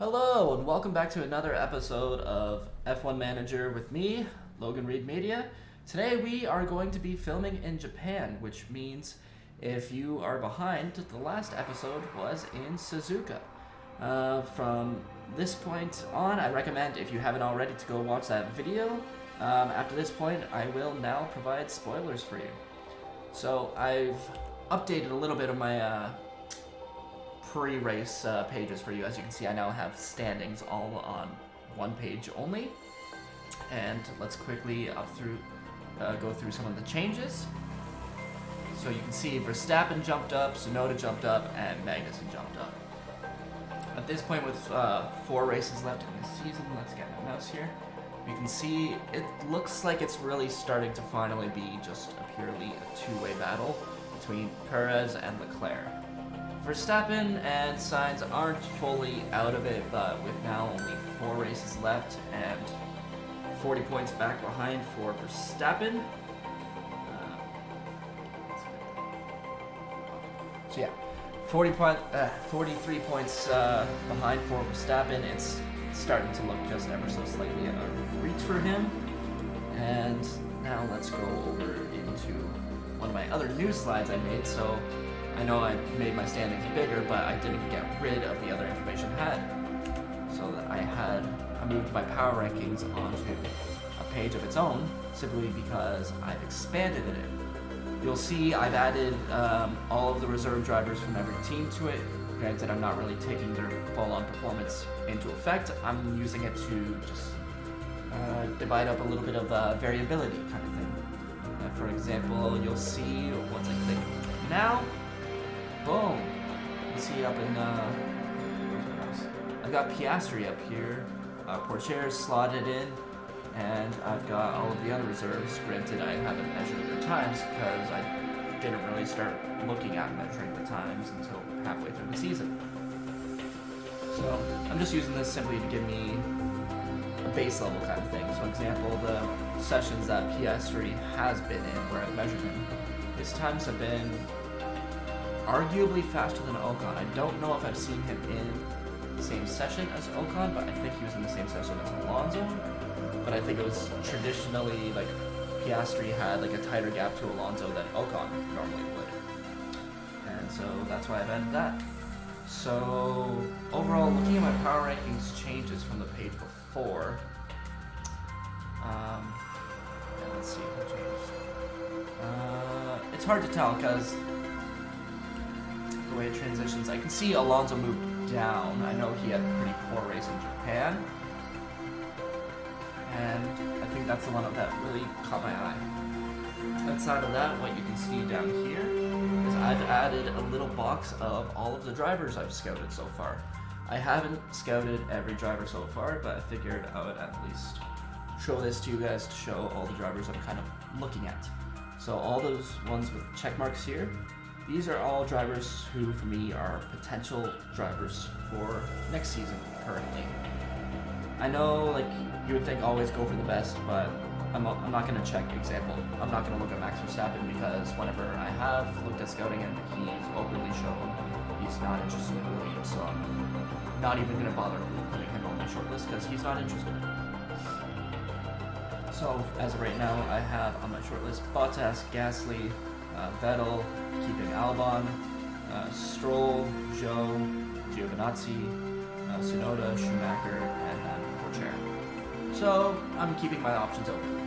Hello, and welcome back to another episode of F1 Manager with me, Logan Reed Media. Today we are going to be filming in Japan, which means if you are behind, the last episode was in Suzuka. From this point on, I recommend, if you haven't already, to go watch that video. After this point, I will now provide spoilers for you. So I've updated a little bit of my pre-race pages for you. As you can see, I now have standings all on one page only. And let's quickly go through some of the changes. So you can see Verstappen jumped up, Tsunoda jumped up, and Magnussen jumped up. At this point, with 4 races left in the season, let's get my mouse here. You can see it looks like it's really starting to finally be just purely a two-way battle between Perez and Leclerc. Verstappen and Sainz aren't fully out of it, but with now only 4 races left and 40 points back behind for Verstappen. So yeah, 43 points behind for Verstappen. It's starting to look just ever so slightly a reach for him. And now let's go over into one of my other news slides I made. So I know I made my standings bigger, but I didn't get rid of the other information I had. So that I moved my power rankings onto a page of its own, simply because I've expanded it. You'll see I've added all of the reserve drivers from every team to it. Granted, I'm not really taking their full-on performance into effect. I'm using it to just divide up a little bit of variability kind of thing. For example, you'll see once I click now, boom! You see up in, I've got Piastri up here, Porcher slotted in, and I've got all of the other reserves. Granted, I haven't measured their times because I didn't really start looking at measuring the times until halfway through the season. So I'm just using this simply to give me a base level kind of thing. So, for example, the sessions that Piastri has been in, where I've measured him, his times have been arguably faster than Ocon. I don't know if I've seen him in the same session as Ocon, but I think he was in the same session as Alonso. But I think it was traditionally, like, Piastri had like a tighter gap to Alonso than Ocon normally would. And so that's why I've added that. So overall, looking at my power rankings changes from the page before. Let's see what changed. It's hard to tell because the way it transitions, I can see Alonso moved down. I know he had a pretty poor race in Japan, and I think that's the one that really caught my eye. Outside of that, what you can see down here is I've added a little box of all of the drivers I've scouted so far. I haven't scouted every driver so far, but I figured I would at least show this to you guys to show all the drivers I'm kind of looking at. So all those ones with check marks here, these are all drivers who, for me, are potential drivers for next season currently. I know, like, you would think always go for the best, but I'm not going to check example. I'm not going to look at Max Verstappen because whenever I have looked at scouting him, he's openly shown he's not interested in Williams, so I'm not even going to bother putting him on my short list because he's not interested. So, as of right now, I have on my short list Bottas, Gasly, Vettel, keeping Albon, Stroll, Zhou, Giovinazzi, Tsunoda, Schumacher, and then Porcher. So I'm keeping my options open.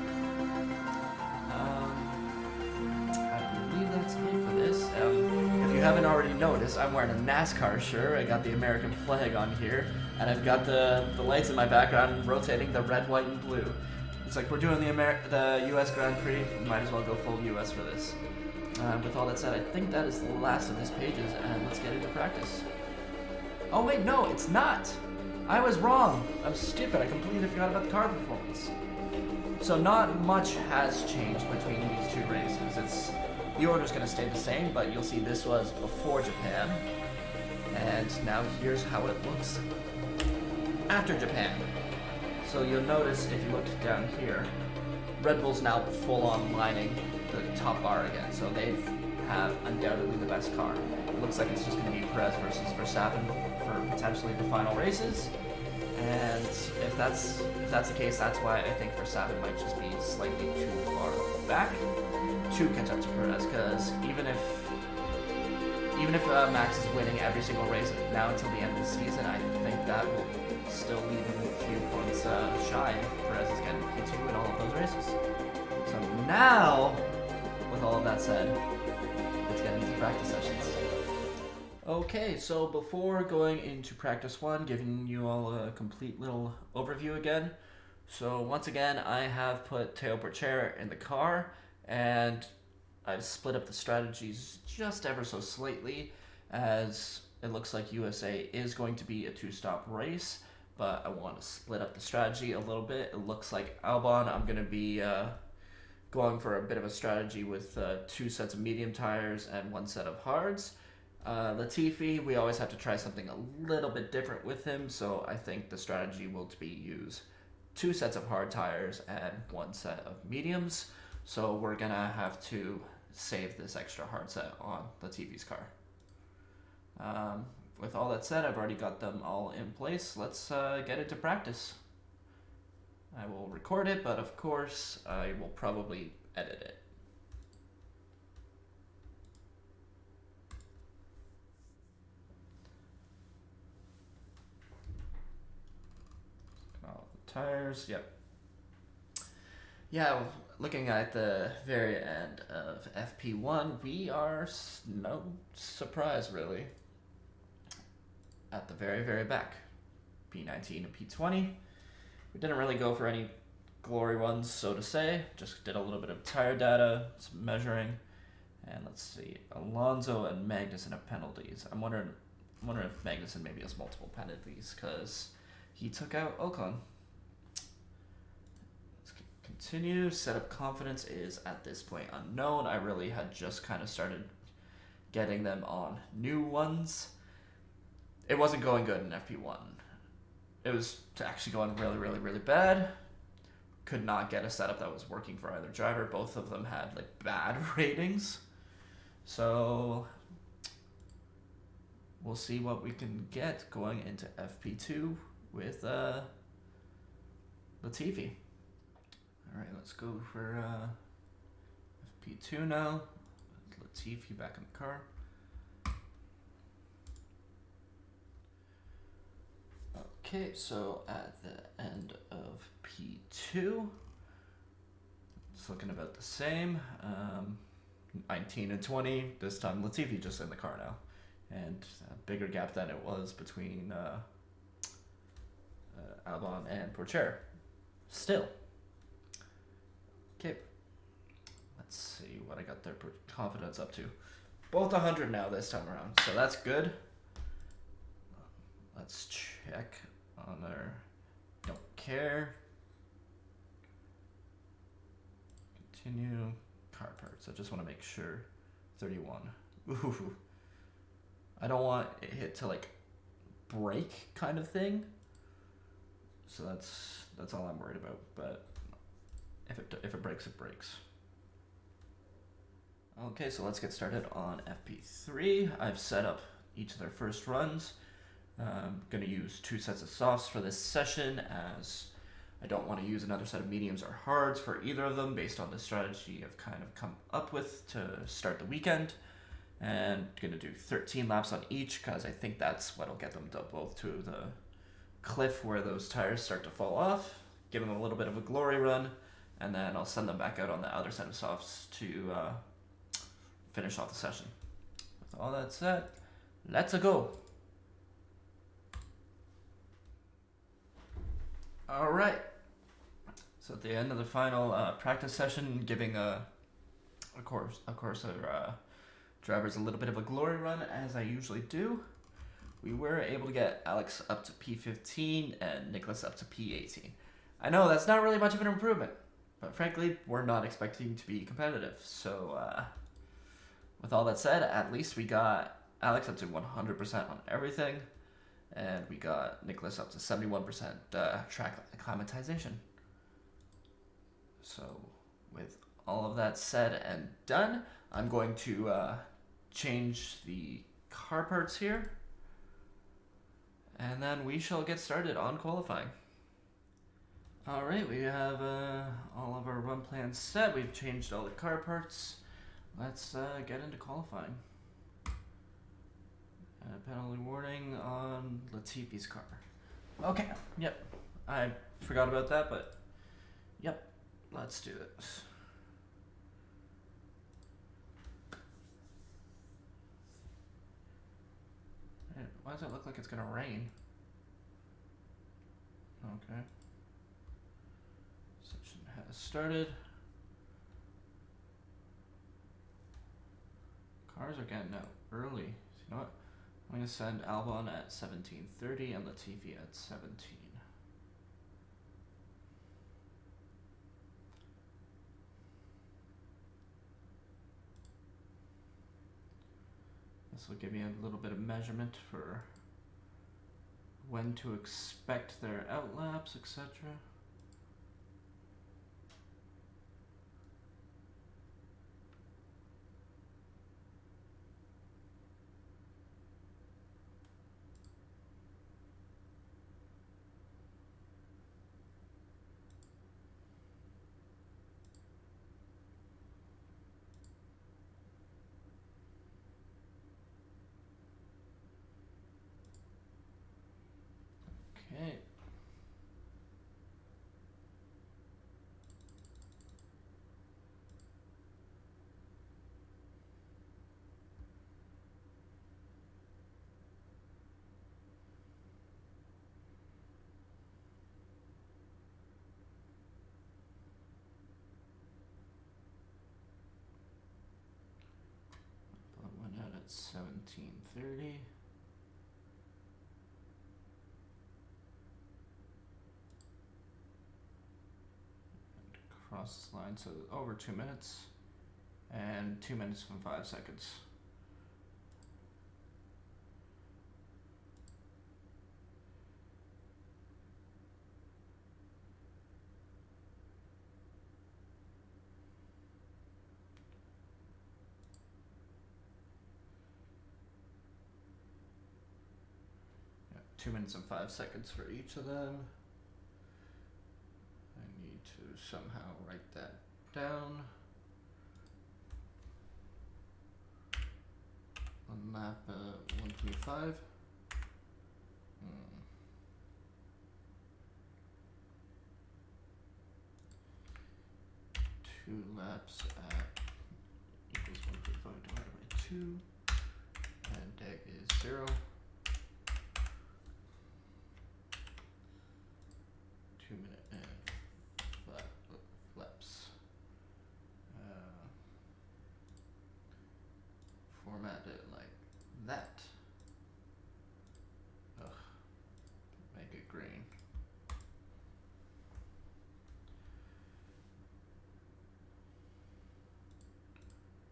I believe that's it for this. If you haven't already noticed, I'm wearing a NASCAR shirt. I got the American flag on here, and I've got the lights in my background rotating the red, white, and blue. It's like we're doing the U.S. Grand Prix. We might as well go full U.S. for this. With all that said, I think that is the last of these pages, and let's get into practice. Oh wait, no, it's not! I was wrong! I'm stupid, I completely forgot about the car performance. So not much has changed between these two races. The order's gonna stay the same, but you'll see this was before Japan. And now here's how it looks after Japan. So you'll notice if you look down here, Red Bull's now full-on lining the top bar again, so they have undoubtedly the best car. It looks like it's just going to be Perez versus Verstappen for potentially the final races. And if that's the case, that's why I think Verstappen might just be slightly too far back to catch up to Perez. Because even if Max is winning every single race now until the end of the season, I think that will still leave him a few points shy if Perez is getting P2 in all of those races. So now, with all of that said, let's get into practice sessions. Okay, so before going into practice one, giving you all a complete little overview again. So once again, I have put Teo Porcher in the car, and I've split up the strategies just ever so slightly, as it looks like USA is going to be a two-stop race, but I want to split up the strategy a little bit. It looks like Albon, I'm going to be going for a bit of a strategy with 2 sets of medium tires and 1 set of hards. Latifi, we always have to try something a little bit different with him, so I think the strategy will be use 2 sets of hard tires and 1 set of mediums. So we're gonna have to save this extra hard set on Latifi's car. With all that said, I've already got them all in place. Let's get into practice. I will record it, but of course I will probably edit it. Tires, yep. Yeah, looking at the very end of FP1, we are no surprise really at the very, very back. P19 and P20. We didn't really go for any glory runs, so to say. Just did a little bit of tire data, some measuring, and let's see. Alonso and Magnussen have penalties. I'm wondering if Magnussen maybe has multiple penalties because he took out Ocon. Continue. Setup confidence is at this point unknown. I really had just kind of started getting them on new ones. It wasn't going good in FP1. It was actually going really, really, really bad. Could not get a setup that was working for either driver. Both of them had like bad ratings. So we'll see what we can get going into FP2 with Latifi. Alright, let's go for FP2 now. Latifi back in the car. Okay, so at the end of P2, it's looking about the same. 19 and 20, this time Latifi just in the car now. And a bigger gap than it was between Albon and Porcher. Still. Okay, let's see what I got their confidence up to. Both 100 now this time around, so that's good. Let's check on their don't care. Continue car parts. I just want to make sure. 31. Ooh. I don't want it to like break kind of thing. So that's all I'm worried about, but if it breaks, it breaks. Okay, so let's get started on FP3. I've set up each of their first runs. I'm going to use 2 sets of softs for this session, as I don't want to use another set of mediums or hards for either of them based on the strategy I've kind of come up with to start the weekend. And going to do 13 laps on each, because I think that's what'll get them to both to the cliff where those tires start to fall off, give them a little bit of a glory run, and then I'll send them back out on the other set of softs to finish off the session. With all that said, let's go. All right. So at the end of the final practice session, giving of course our drivers a little bit of a glory run, as I usually do, we were able to get Alex up to P15 and Nicholas up to P18. I know that's not really much of an improvement, but frankly, we're not expecting to be competitive. So with all that said, at least we got Alex up to 100% on everything, and we got Nicholas up to 71% track acclimatization. So with all of that said and done, I'm going to change the car parts here. And then we shall get started on qualifying. Alright, we have all of our run plans set. We've changed all the car parts. Let's get into qualifying. Penalty warning on Latifi's car. Okay, yep. I forgot about that, but yep, let's do this. Why does it look like it's gonna rain? Okay. Session has started. Cars are getting out early. You know what? I'm gonna send Albon at 17:30 and Latifi at 17. This will give me a little bit of measurement for when to expect their outlaps, etc. Okay. But went out at 17:30. Cross this line, so over 2 minutes and 2 minutes and 5 seconds. Yeah, 2 minutes and 5 seconds for each of them. I need to somehow write that down. On lap 125. 2 laps at equals 125 divided by 2. And DEG is 0. 2 minute and laps. Format it like that. Ugh. Make it green.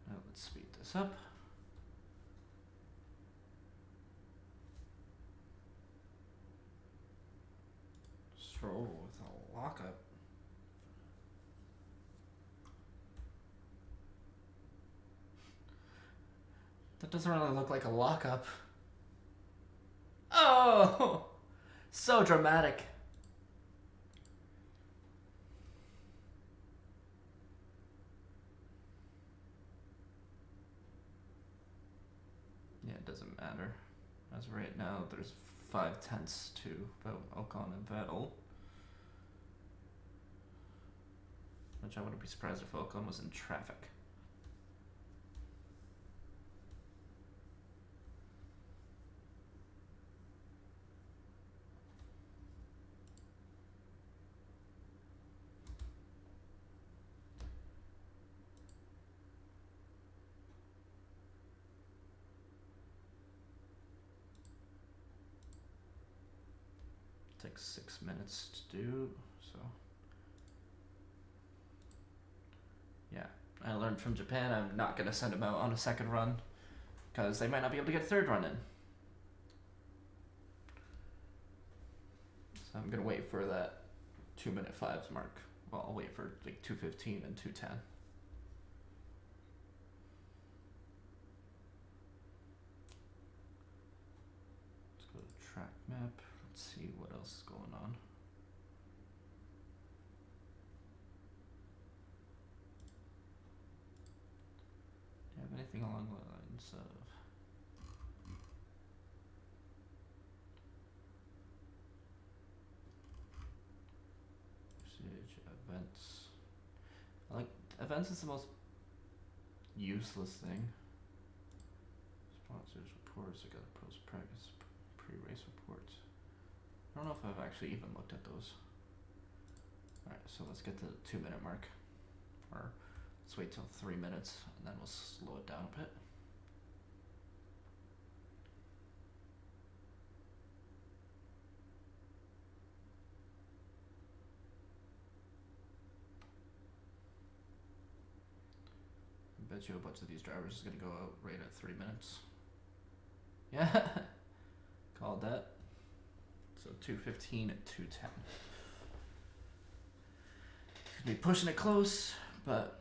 Now let's speed this up. Stroll with a lockup. That doesn't really look like a lockup. Oh! So dramatic. Yeah, it doesn't matter. As of right now, there's 5/10 to about Ocon and Vettel. Which I wouldn't be surprised if Ocon was in traffic. Takes 6 minutes to do, so yeah. I learned from Japan I'm not going to send them out on a second run because they might not be able to get a third run in. So I'm going to wait for that 2-minute 5s mark. Well, I'll wait for like 2:15 and 2:10. Let's go to track map. Let's see what else is going on. Do you have anything along the lines of usage events? Like, events is the most useless thing. Sponsors, reports, I gotta post practice, pre-race reports. I don't know if I've actually even looked at those. Alright, so let's get to the 2-minute mark. Or let's wait till 3 minutes and then we'll slow it down a bit. I bet you a bunch of these drivers is gonna go out right at 3 minutes. Yeah, called that. So 2:15 at 2:10. Could be pushing it close, but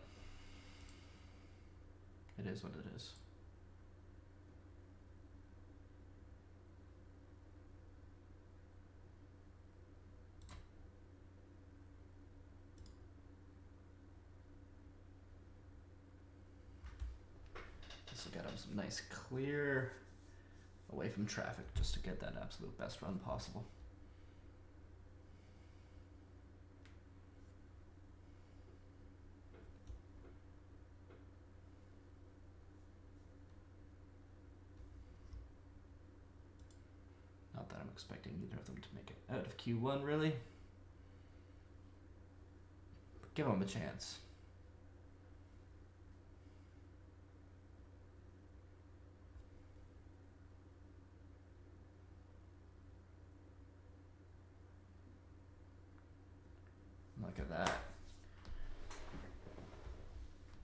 it is what it is. This will get him some nice clear away from traffic just to get that absolute best run possible. Not that I'm expecting either of them to make it out of Q1 really. But give them a chance. Look at that.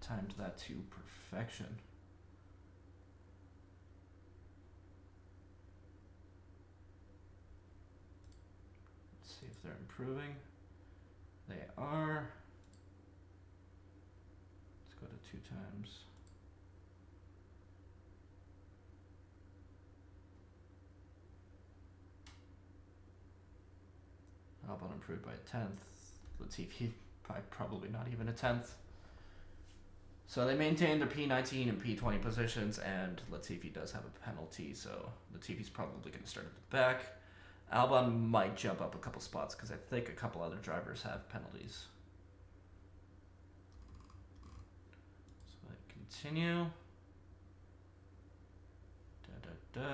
Timed that to perfection. Let's see if they're improving. They are. Let's go to 2 times. Albon improved by a 10th. Latifi probably not even a 10th. So they maintain their P19 and P20 positions, and Latifi does have a penalty, so Latifi's probably going to start at the back. Albon might jump up a couple spots because I think a couple other drivers have penalties. So I continue.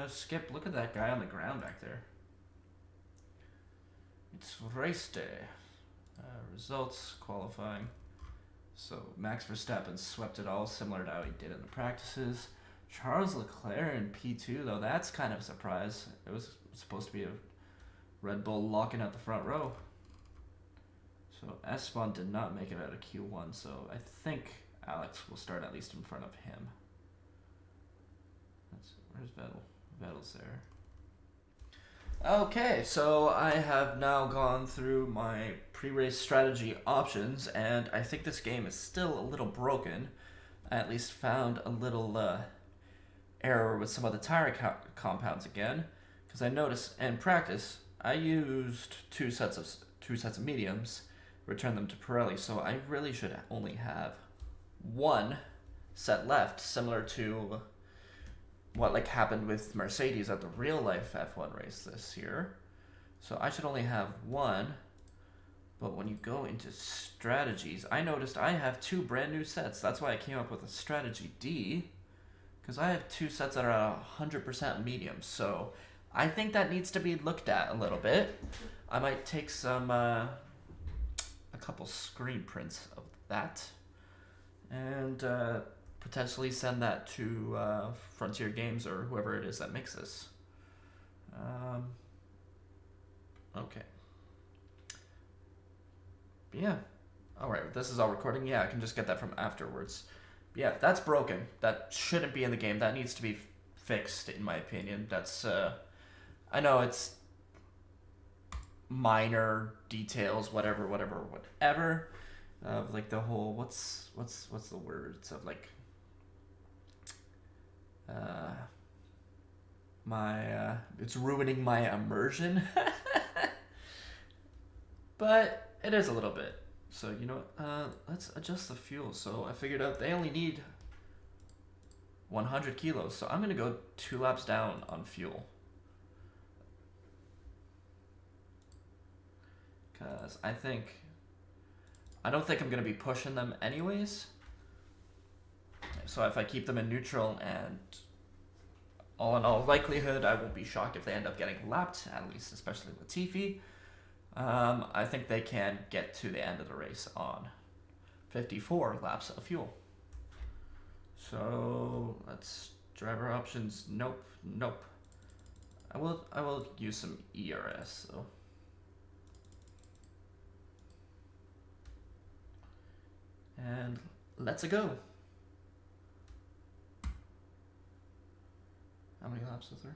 Skip, look at that guy on the ground back there. It's race day. Results, qualifying. So Max Verstappen swept it all, similar to how he did in the practices. Charles Leclerc in P2, though, that's kind of a surprise. It was supposed to be a Red Bull locking out the front row. So Esteban did not make it out of Q1, so I think Alex will start at least in front of him. Where's Vettel? Vettel's there. Okay, so I have now gone through my pre-race strategy options, and I think this game is still a little broken. I at least found a little error with some of the tire compounds again, because I noticed in practice I used two sets of mediums, returned them to Pirelli, so I really should only have one set left, similar to what happened with Mercedes at the real life F1 race this year. So I should only have one. But when you go into strategies, I noticed I have 2 brand new sets. That's why I came up with a strategy D, because I have 2 sets that are at 100% medium. So I think that needs to be looked at a little bit. I might take some a couple screen prints of that and potentially send that to Frontier Games or whoever it is that makes this. Okay. But yeah. Alright, this is all recording. Yeah, I can just get that from afterwards. But yeah, that's broken. That shouldn't be in the game. That needs to be fixed, in my opinion. That's, I know it's minor details, whatever. Of the whole, what's the words of it's ruining my immersion. But it is a little bit. So, you know what? Let's adjust the fuel. So I figured out they only need 100 kilos. So I'm going to go 2 laps down on fuel. Because I don't think I'm going to be pushing them anyways. So if I keep them in neutral, and all in all likelihood, I won't be shocked if they end up getting lapped, at least especially Latifi. I think they can get to the end of the race on 54 laps of fuel. So let's driver options. Nope. I will use some ERS though. And let's go. How many laps is there?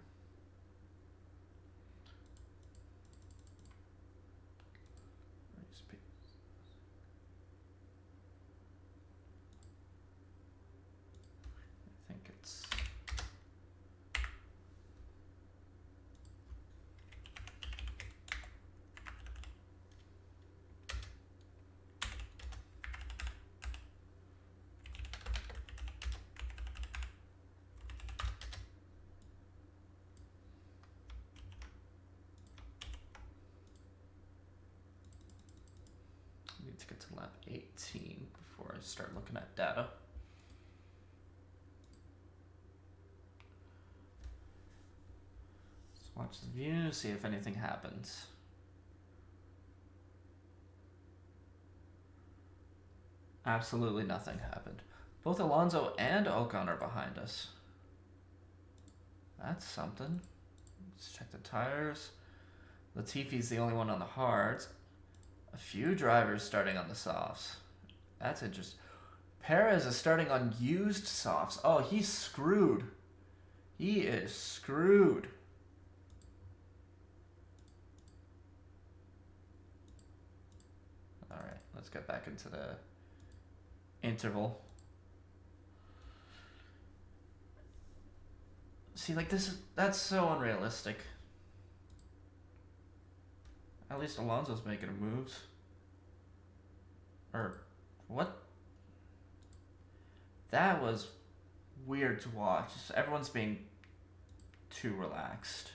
I think it's... to get to lap 18 before I start looking at data. Let's watch the view, see if anything happens. Absolutely nothing happened. Both Alonso and Ocon are behind us. That's something. Let's check the tires. Latifi's the only one on the hards. A few drivers starting on the softs. That's interesting. Perez is starting on used softs. Oh, he's screwed. He is screwed. All right, let's get back into the interval. See, like that's so unrealistic. At least Alonso's making moves. Or, what? That was weird to watch. Everyone's being too relaxed.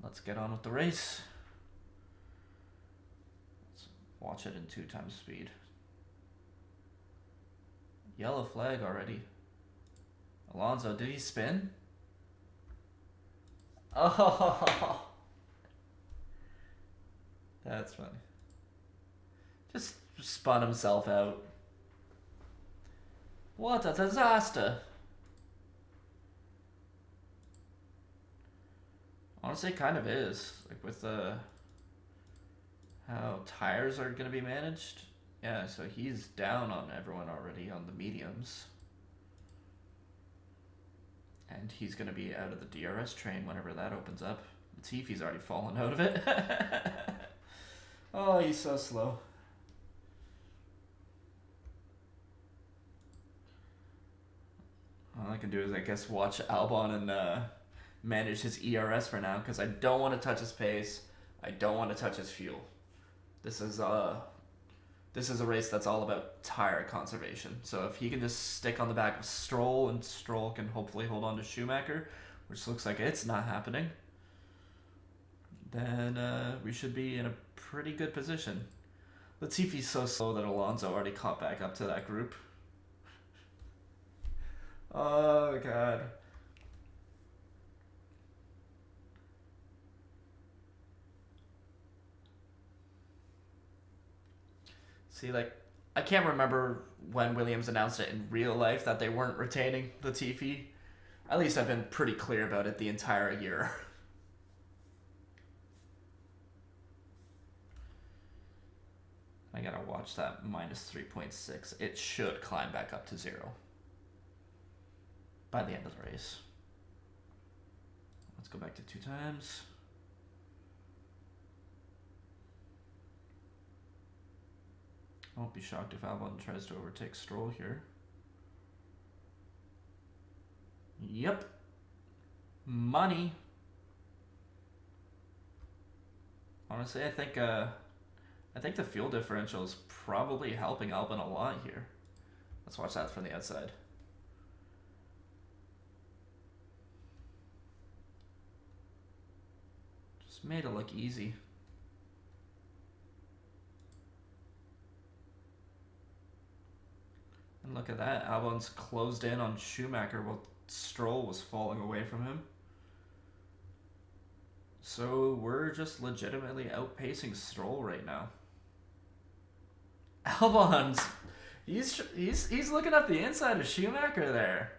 Let's get on with the race. Let's watch it in 2 times speed. Yellow flag already. Alonso, did he spin? Oh! That's funny. Just spun himself out. What a disaster. Honestly, it kind of is. Like with how tires are going to be managed. Yeah, so he's down on everyone already on the mediums. And he's going to be out of the DRS train whenever that opens up. Latifi's already fallen out of it. Oh, he's so slow. All I can do is, I guess, watch Albon and manage his ERS for now, because I don't want to touch his pace. I don't want to touch his fuel. This is a race that's all about tire conservation. So if he can just stick on the back of Stroll, and Stroll can hopefully hold on to Schumacher, which looks like it's not happening, then we should be in a pretty good position. Latifi's so slow that Alonso already caught back up to that group. Oh, God. See, like, I can't remember when Williams announced it in real life that they weren't retaining Latifi. At least I've been pretty clear about it the entire year. I gotta watch that minus 3.6. It should climb back up to 0 by the end of the race. Let's go back to 2 times. I won't be shocked if Albon tries to overtake Stroll here. Yep. money. Honestly, I think the fuel differential is probably helping Albon a lot here. Let's watch that from the outside. Just made it look easy. And look at that, Albon's closed in on Schumacher while Stroll was falling away from him. So we're just legitimately outpacing Stroll right now. Albon's, he's looking up the inside of Schumacher there.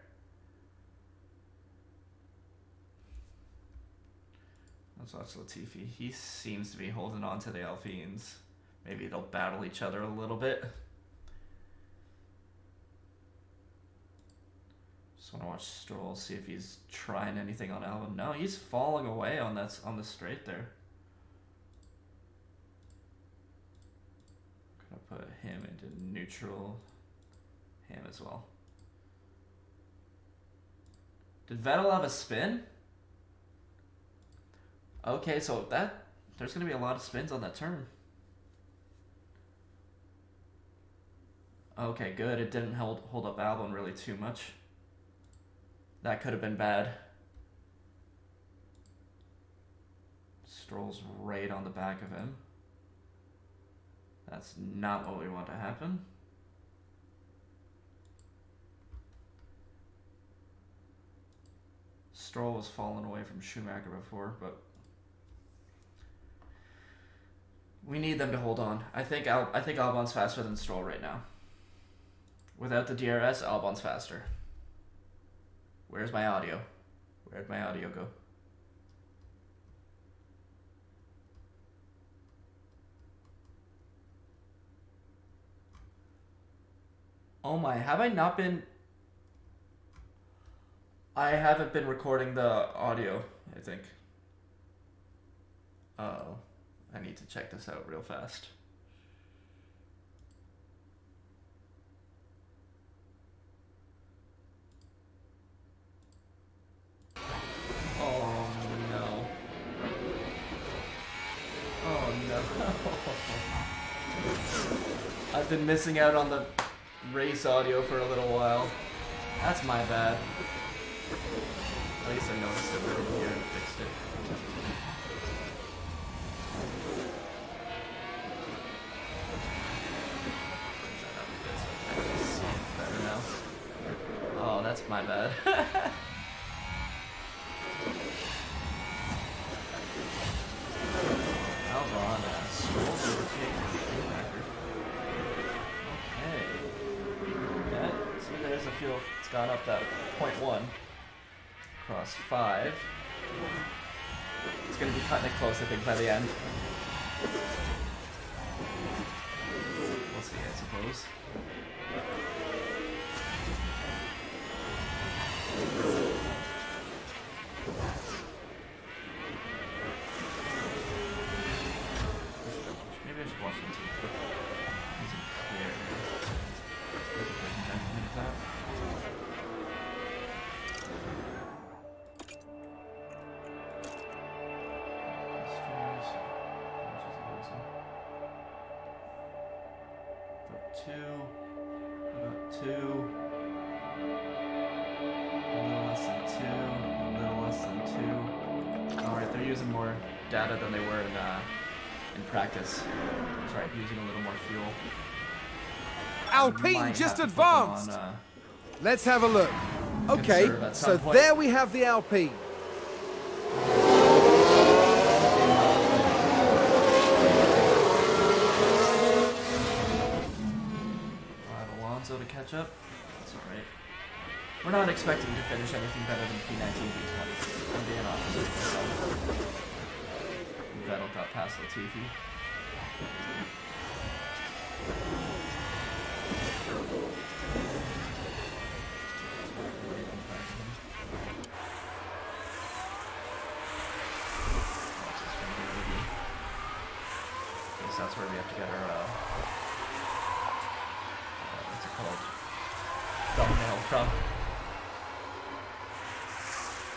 Let's watch Latifi. He seems to be holding on to the Alpines. Maybe they'll battle each other a little bit. Just want to watch Stroll, see if he's trying anything on Albon. No, he's falling away on that, on the straight there. Gonna put him into neutral. Him as well. Did Vettel have a spin? Okay, so there's gonna be a lot of spins on that turn. Okay, good. It didn't hold up Albon really too much. That could have been bad. Stroll's right on the back of him. That's not what we want to happen. Stroll was falling away from Schumacher before, but we need them to hold on. I think Albon's faster than Stroll right now. Without the DRS, Albon's faster. Where's my audio? Where'd my audio go? Oh my, have I not been... I haven't been recording the audio, I think. Uh-oh. I need to check this out real fast. Oh no. Oh no. I've been missing out on the race audio for a little while. That's my bad. At least I noticed it right here and fixed it. Better now. Oh, that's my bad. Albon, Stroll's overtaking Schumacher. Okay. Yeah, see there's a fuel. It's gone up that 0.1. Across 5. It's going to be cutting it close, I think, by the end. We'll see, I suppose. Maybe I should watch them too. It's clear. Data than they were in practice. Sorry, using a little more fuel. Alpine just advanced. Let's have a look. Okay, so there we have the Alpine. Alonso to catch up. That's alright. We're not expecting to finish anything better than P19, P20. I'm being honest with myself. Vettel got past Latifi. Guess that's where we have to get our what's it called? Thumbnail from.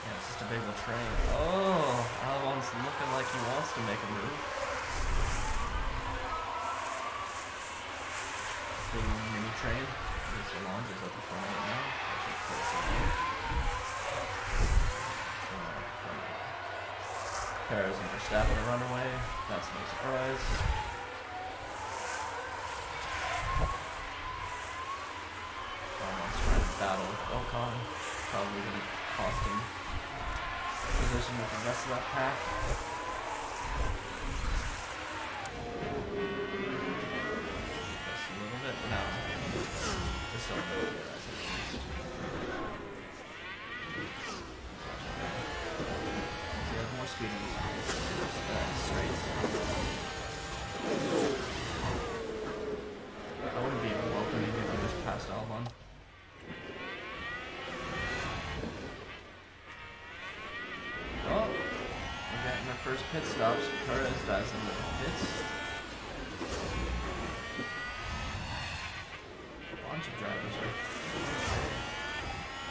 Yes. Just a big old train. Oh, Albon's looking like he wants to make a move. Big mini train. Mr. Launch is at the front right now. Perez and Verstappen to run away. That's no surprise. Almost trying to battle with Ocon. Probably going to cost him position with the rest of that pack. Just a little bit. No. Just a little bit. More speed in these straights. I wouldn't be able to welcome if he just passed Albon. Oh, we're getting our first pit stops. Perez dives into the pits. A bunch of drivers are.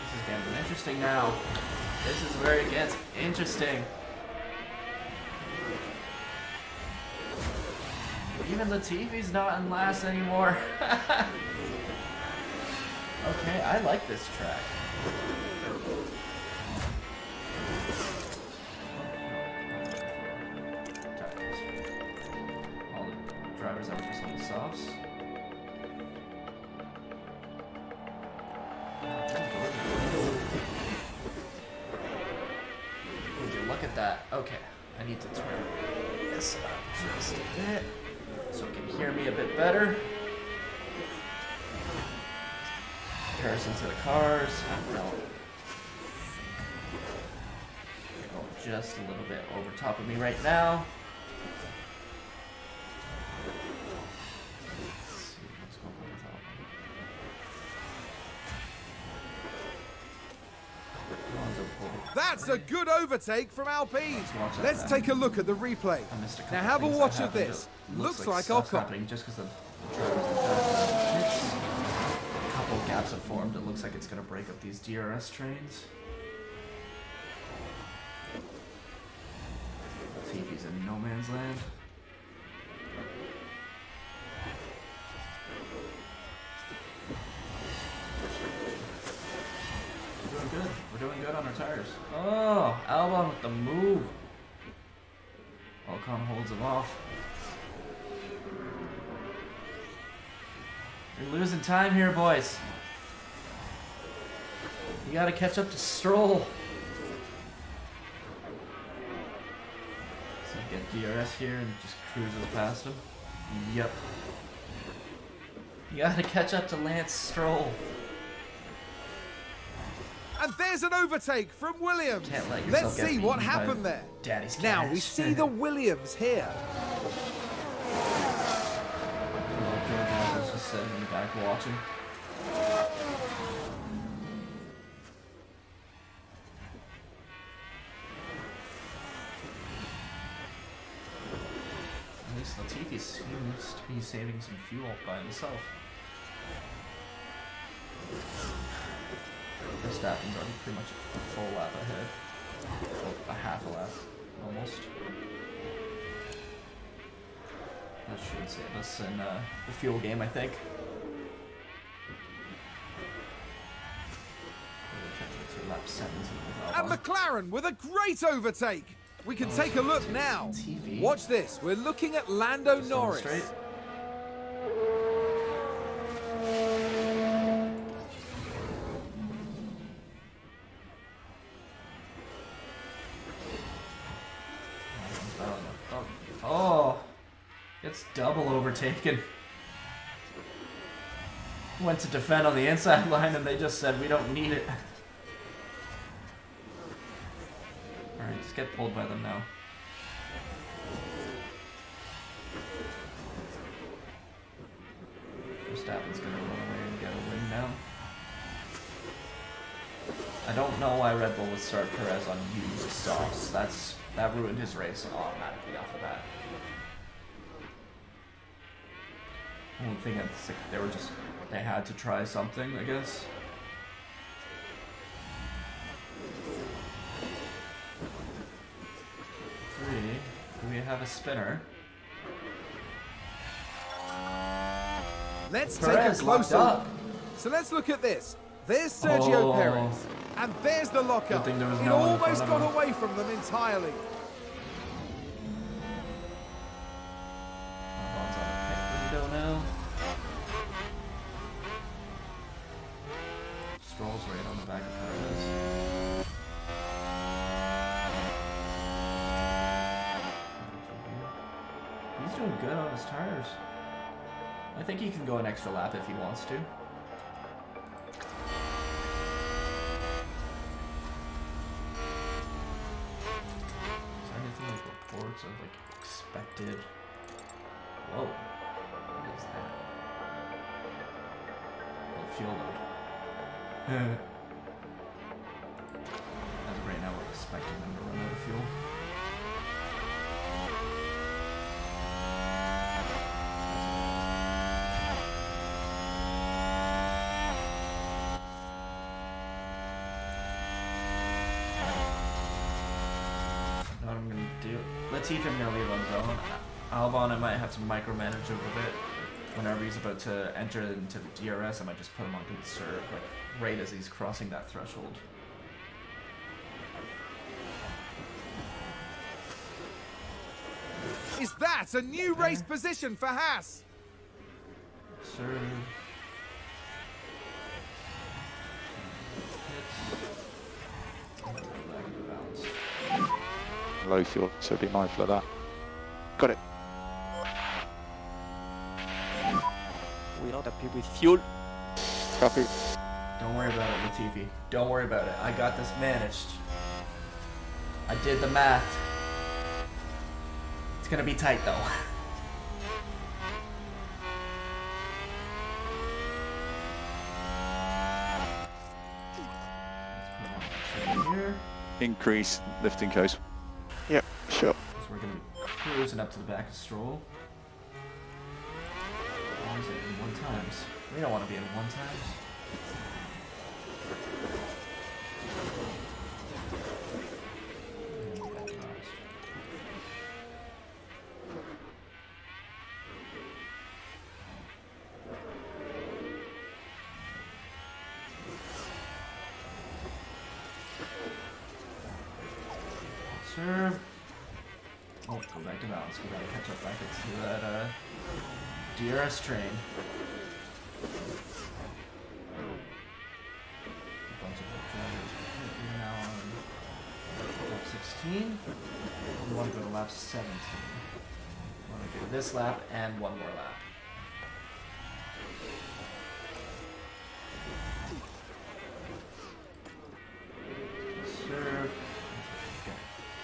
This is getting interesting now. This is where it gets interesting. Even Latifi's not in last anymore. Okay, I like this track. All the drivers out just on the softs. Would you look at that? Okay, I need to turn this up just a bit so it can hear me a bit better. Comparison to the cars. No. They're just a little bit over top of me right now. Let's see what's going on with Albon. That's a good overtake from Alpine. Let's take a look at the replay. Now have a watch of this. Looks like Ocon. Just because the drivers a couple gaps have formed. It looks like it's going to break up these DRS trains. TV's in no man's land. We're doing good. We're doing good on our tires. Oh, Albon with the move. Ocon holds him off. You're losing time here, boys. You gotta catch up to Stroll. So get DRS here and just cruises past him. Yep. You gotta catch up to Lance Stroll. And there's an overtake from Williams. Let's see what happened there. Daddy's cash. Now we see the Williams here. Just sitting in the back watching. At least Latifi seems to be saving some fuel by himself. Verstappen's already pretty much a full lap ahead. Well, a half a lap, almost. That should save us in the fuel game, I think. Lap 17 and McLaren with a great overtake. We can take a look now. TV. Watch this. We're looking at Lando Just Norris. Straight. Oh, gets double overtaken. Went to defend on the inside line and they just said we don't need it. Alright, just get pulled by them now. Verstappen's gonna run away and get a win now. I don't know why Red Bull would start Perez on used softs. That ruined his race automatically off of that. One thing that's like they had to try something, I guess. have a spinner. Let's Perez take a closer locked look. up. So let's look at this. There's Sergio Perez. And there's the lockup. Good thing there was It no one in almost front of got him. away from them entirely. Albon's on the pit window now. Stroll's right on the back of Perez. He's doing good on his tires. I think he can go an extra lap if he wants to. Reports of like expected. Whoa, what is that? Oh, fuel load. As of right now, we're expecting them to run out of fuel. What I'm gonna do. Latifi, I'm gonna leave on zone. Albon, I might have to micromanage a little bit. Whenever he's about to enter into the DRS, I might just put him on conserve, like right as he's crossing that threshold. Is that a new race position for Haas? Serve. Low fuel, so be mindful of that. Got it. We're not happy with fuel. Copy. Don't worry about it, Latifi. Don't worry about it. I got this managed. I did the math. It's gonna be tight though. Here. Increase lifting coast. Yep, sure. So we're gonna be cruising up to the back of Stroll. Why is it in one times? We don't want to be in one times. Serve. Oh, go back to balance. We gotta catch up back into that DRS train. A bunch of drivers are now on lap 16. We want to go to lap 17. We want to do this lap and one more lap. Serve.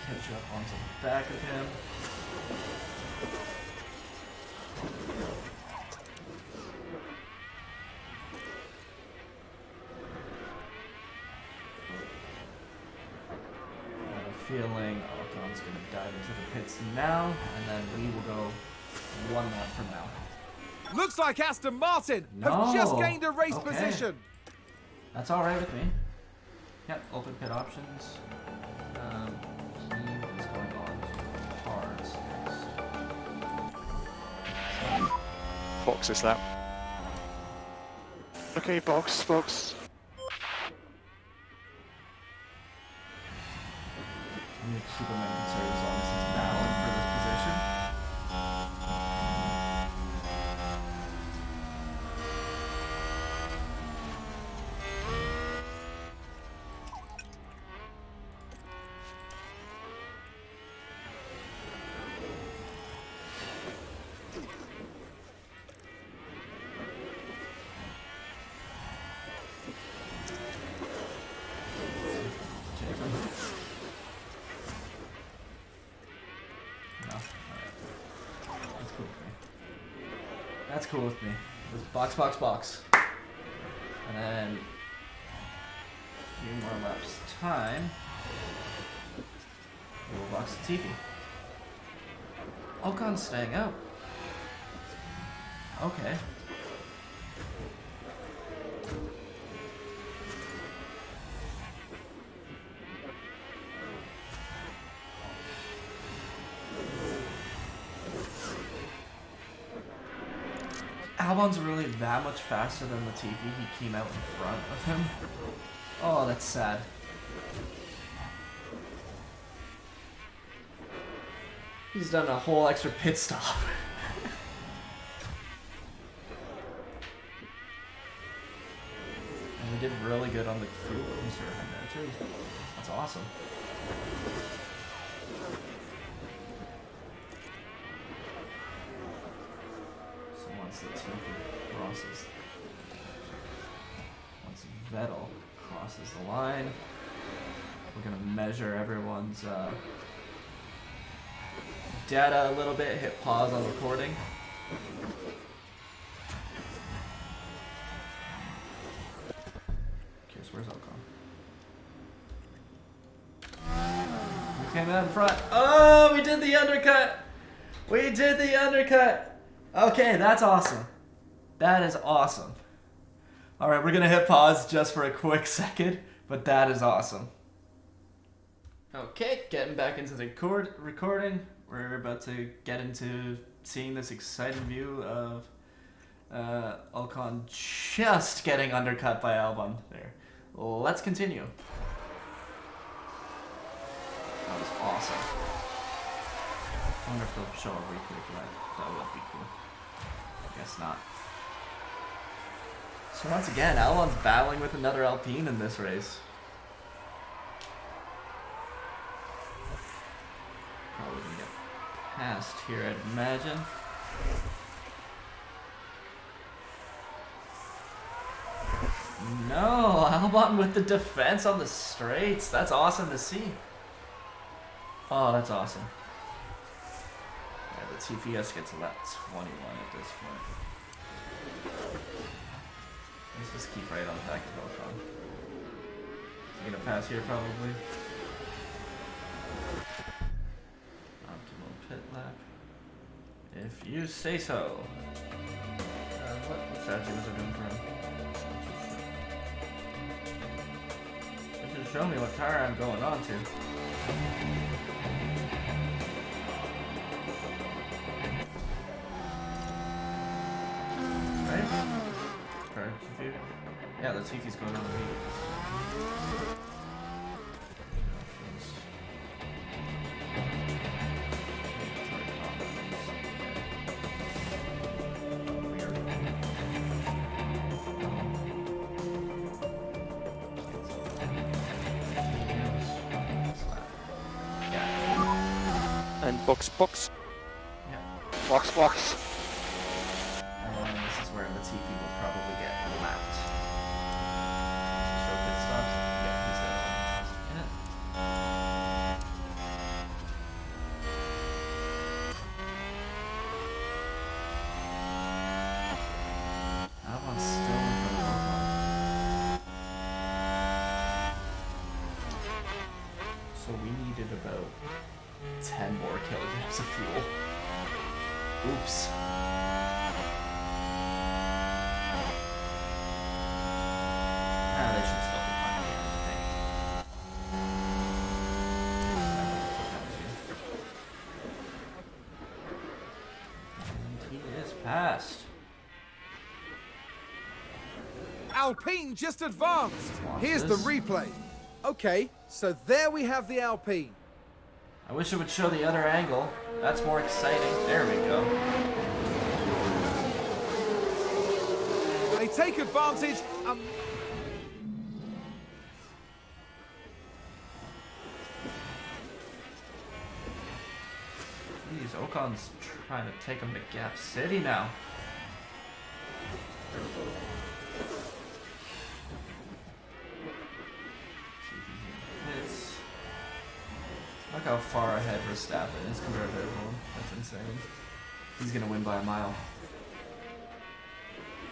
Catch up onto the back of him. I have a feeling Ocon's going to dive into the pits now, and then we will go one lap from now. Looks like Aston Martin have just gained a race Okay. position. That's alright with me. Yep, open pit options. He is going on to hards next. Box this lap. Okay, box. I'm going to keep him in conserve as long as he's battling for this position. That's cool with me. Just box. And then a few more laps time. We'll box the TV. Ocon's staying out. Okay. Albon's really that much faster than Latifi? He came out in front of him. Oh, that's sad. He's done a whole extra pit stop. And we did really good on the fuel conserving there too. That's awesome. So once Latifi crosses, once Vettel crosses the line, we're gonna measure everyone's data a little bit, hit pause on recording. Curious, where's Ocon? We came out in front. Oh, we did the undercut! We did the undercut! Okay, that's awesome. That is awesome. Alright, we're gonna hit pause just for a quick second, but that is awesome. Okay, getting back into the recording. We're about to get into seeing this exciting view of Ocon just getting undercut by Albon there. Let's continue. That was awesome. I wonder if they'll show a replay for that. That would be cool. I guess not. So once again, Albon's battling with another Alpine in this race. Probably gonna get past here, I'd imagine. No, Albon with the defense on the straights. That's awesome to see. Oh, that's awesome. Yeah, the TPS gets a lap 21 at this point. Let's just keep right on back of Ocon. He's gonna pass here probably. Optimal pit lap. If you say so. What strategy was I doing for him? It should show me what tire I'm going on to. Right? Yeah, let's see if he's going on the lead. And box. Yeah. Box. And this is where Latifi will probably get lapped. Show pit stops. Yeah, he's in it. Albon's still in front of Ocon. So we needed about 10 more kilograms of fuel. Oops. They should still be fine at the end, I think. And he is passed. Alpine just advanced. Here's the this. replay. Okay, so there we have the Alpine. I wish it would show the other angle. That's more exciting. There we go. They take advantage. Jeez, Ocon's trying to take him to Gap City now. Look how far ahead Verstappen is compared to everyone. That's insane. He's gonna win by a mile.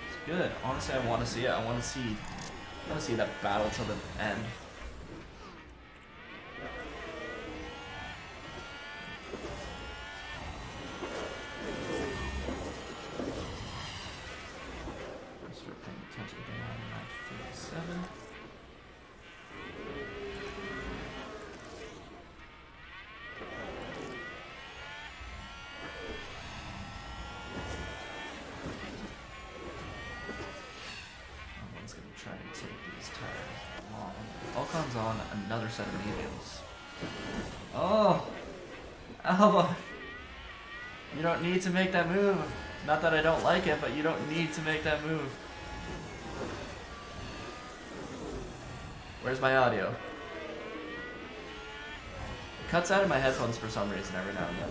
It's good. Honestly, I want to see it. I want to see that battle till the end. Start paying attention to line 47. brings on another set of mediums. Oh, Alba, you don't need to make that move. Not that I don't like it, but you don't need to make that move. Where's my audio? It cuts out of my headphones for some reason every now and then.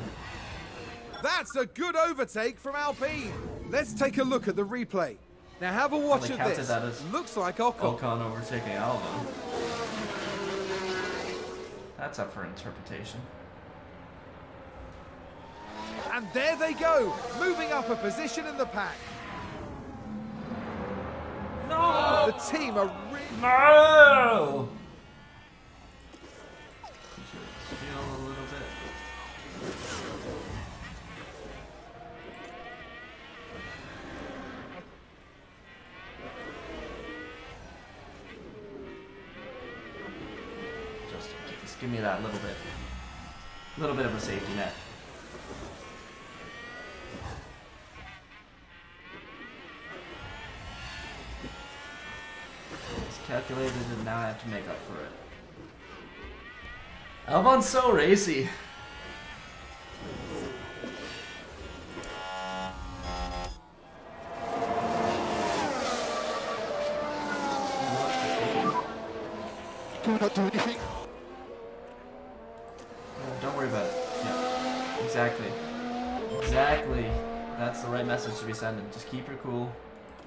That's a good overtake from Alpine. Let's take a look at the replay. Now have a watch of this. Looks like Ocon overtaking Albon. That's up for interpretation. And there they go, moving up a position in the pack. No! The team are No! Feel a little bit. Just give me that little bit of a safety net. It's calculated and now I have to make up for it. Albon's so racy. Do not do anything. Don't worry about it. Yeah, exactly. Exactly. That's the right message to be sending. Just keep her cool.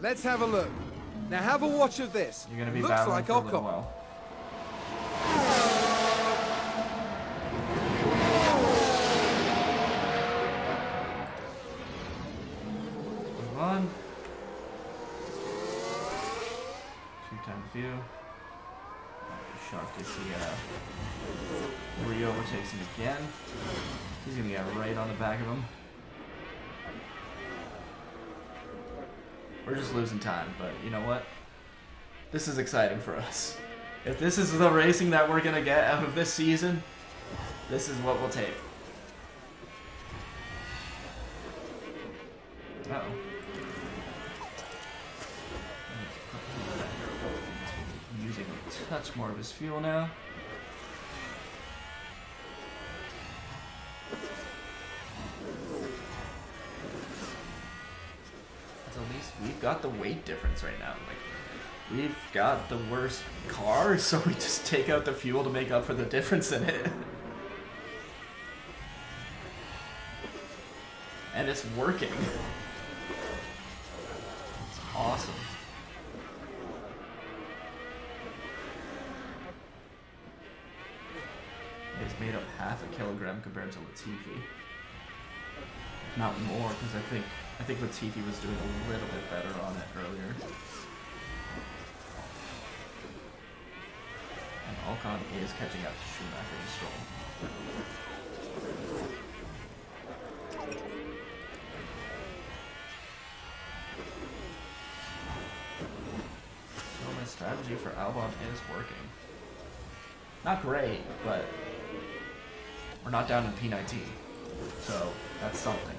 Let's have a look. Now have a watch of this. You're gonna be Looks battling like for a little Ocon. while. Move on. Two-time view. I'd be shocked if he overtakes him again. He's gonna get right on the back of him. We're just losing time, but you know what? This is exciting for us. If this is the racing that we're gonna get out of this season, this is what we'll take. Uh-oh. Using a touch more of his fuel now. At least we've got the weight difference right now. Like, we've got the worst car, so we just take out the fuel to make up for the difference in it. And it's working. It's awesome. It's made up half a kilogram compared to Latifi. If not more, because I think Latifi was doing a little bit better on it earlier. And Ocon is catching up to Schumacher and Stroll. So my strategy for Albon is working. Not great, but we're not down in P19. So that's something.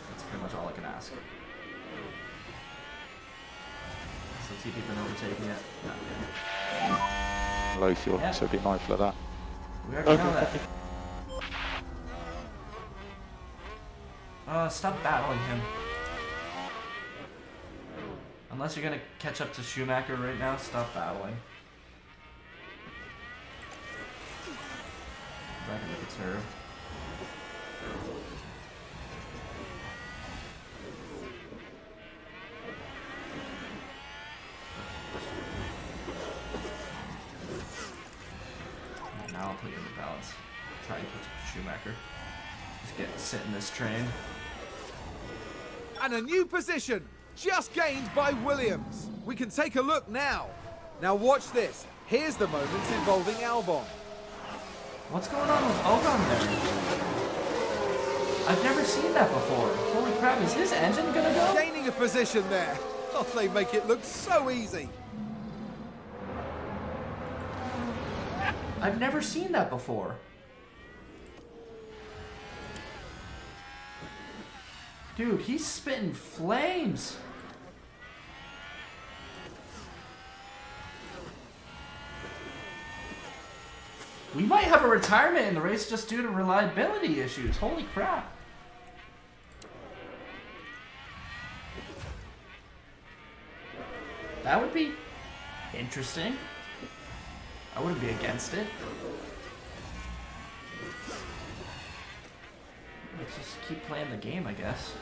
That's pretty much all I can ask. So TP been overtaking it? No. Low fuel, so be mindful of that. We already know that. Stop battling him. Unless you're gonna catch up to Schumacher right now, stop battling. Back in the conserve. Now I'll put you in the balance. Try and catch up to Schumacher. Just sit in this train. And a new position, just gained by Williams. We can take a look now. Now watch this. Here's the moments involving Albon. What's going on with Ocon there? I've never seen that before. Holy crap, is his engine gonna go? Gaining a position there. Oh, they make it look so easy. I've never seen that before. Dude, he's spitting flames. We might have a retirement in the race just due to reliability issues. Holy crap. That would be interesting. I wouldn't be against it. Let's just keep playing the game, I guess.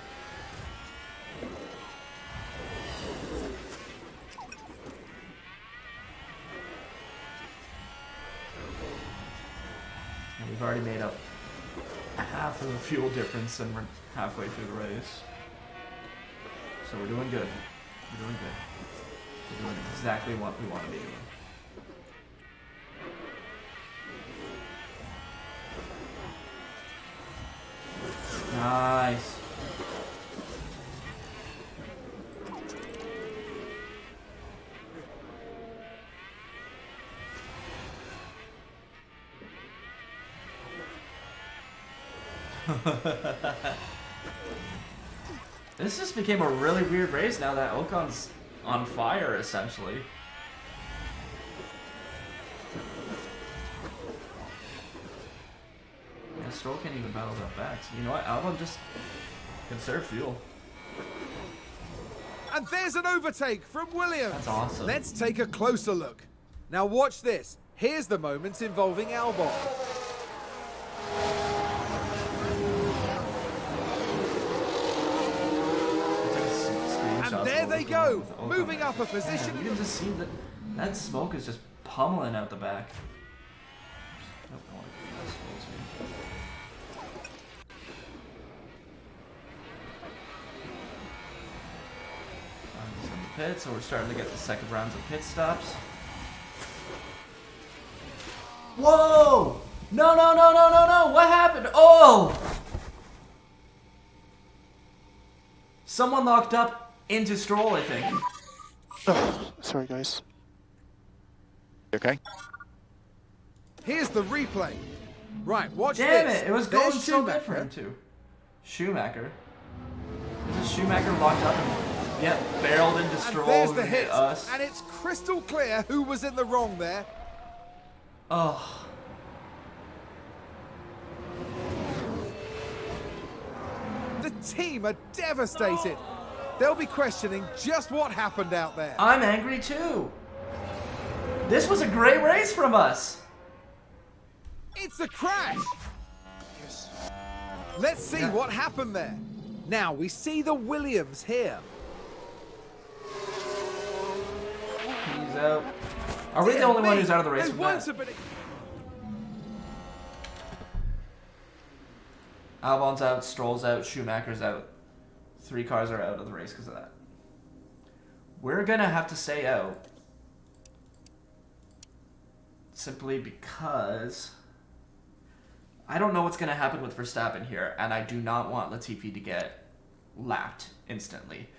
And we've already made up half of the fuel difference and we're halfway through the race. So we're doing good. We're doing good. We're doing exactly what we want to be doing. Nice. This just became a really weird race now that Ocon's on fire, essentially. Yeah, Stroll can't even battle that back. So you know what? Albon just conserve fuel. And there's an overtake from Williams. That's awesome. Let's take a closer look. Now watch this. Here's the moment involving Albon. And there they go, moving up a position. You can just see that that smoke is just pummeling out the back. Pit, so we're starting to get the second rounds of pit stops. Whoa! No, no, no, no, no, no! What happened? Oh! Someone locked up into Stroll, I think. Oh, sorry, guys. Okay. Here's the replay. Right, watch Damn this. it! It was going so good for him too. Schumacher. Is Schumacher locked up? Yep, barreled into Stroll. And there's the hit. Us. And it's crystal clear who was in the wrong there. Oh. The team are devastated. They'll be questioning just what happened out there. I'm angry too. This was a great race from us. It's a crash. Yes. Let's see what happened there. Now we see the Williams here. He's out. Are we the only one who's out of the race? They From weren't that? a bit- Albon's out, Stroll's out, Schumacher's out. 3 cars are out of the race because of that. We're gonna have to stay out. Simply because I don't know what's gonna happen with Verstappen here, and I do not want Latifi to get lapped instantly.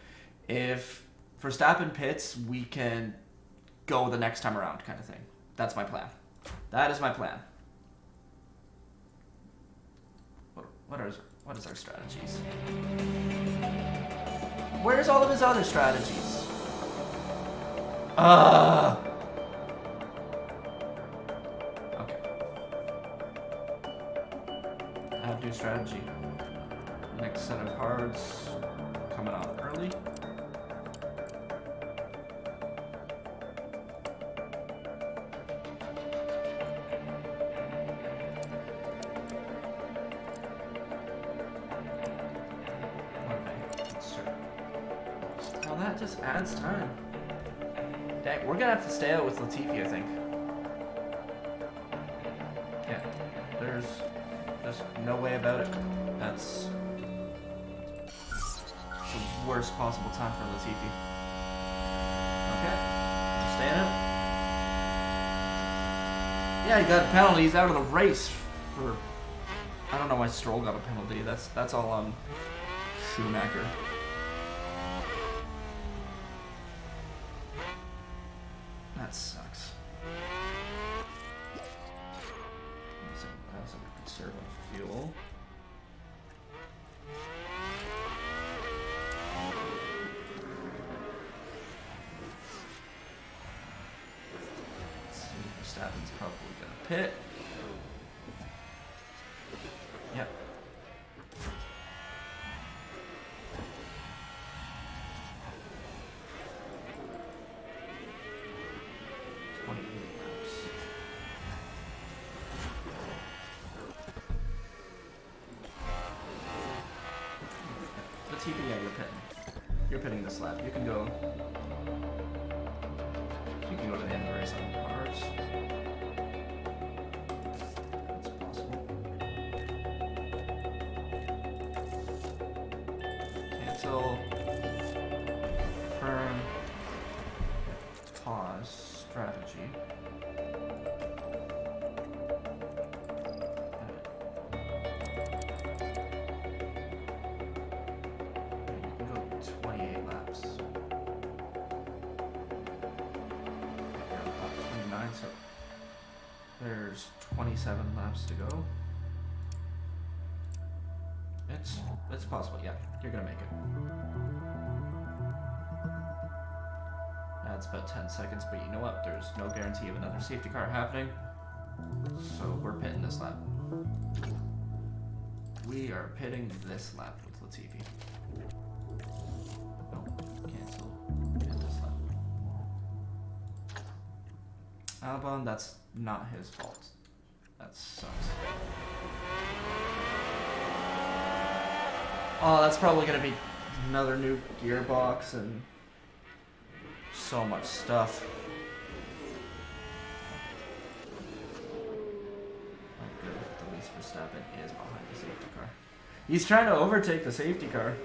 If Verstappen pits, we can go the next time around, kind of thing. That's my plan. That is my plan. What is our strategies? Where's all of his other strategies? Okay. I have new strategy. Next set of cards coming out early. That just adds time. Dang, we're gonna have to stay out with Latifi, I think. Yeah, there's no way about it. That's the worst possible time for Latifi. Okay, staying out. Yeah, he got a penalty. He's out of the race for. I don't know why Stroll got a penalty. That's all on Schumacher. That sucks. That's a conserve on fuel. Let's see, Verstappen's probably gonna pit. Latifi, yeah, you're pitting. You're pitting this lap. You can go. You can go to the end of the race on cars. That's possible. Cancel. Confirm. Pause. Strategy. So there's 27 laps to go. It's possible, yeah. You're gonna make it. That's about 10 seconds, but you know what? There's no guarantee of another safety car happening. So we're pitting this lap. We are pitting this lap with Latifi. No, cancel. Pit this lap. Albon, that's not his fault. That sucks. Oh, that's probably gonna be another new gearbox and so much stuff. Oh, good. At least Verstappen is behind the safety car. He's trying to overtake the safety car.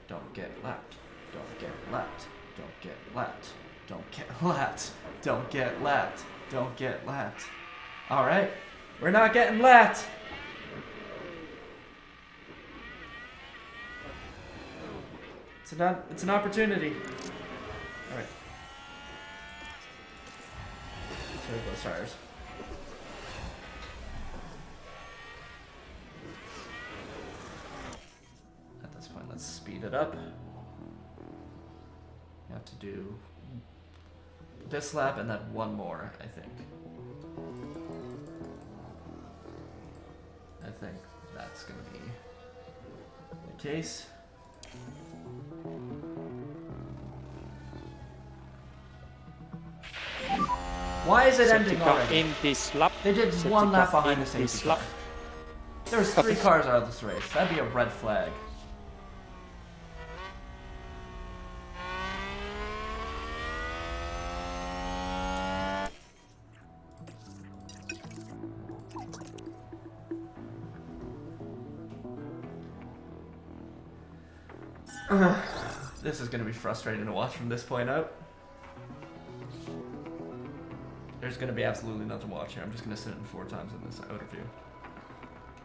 Don't get lapped. Don't get lapped. Don't get lapped. Don't get lapped. Don't get lapped. Don't get lapped. Alright. We're not getting lapped. It's an opportunity. Alright. Turbo tires. At this point, let's speed it up. You have to do this lap and then one more, I think. I think that's gonna be the case. Why is it ending already? In this lap. They did one lap behind the safety car. There's 3 cars out of this race. That'd be a red flag. This is gonna be frustrating to watch from this point out. There's gonna be absolutely nothing to watch here. I'm just gonna sit in 4 times in this overview.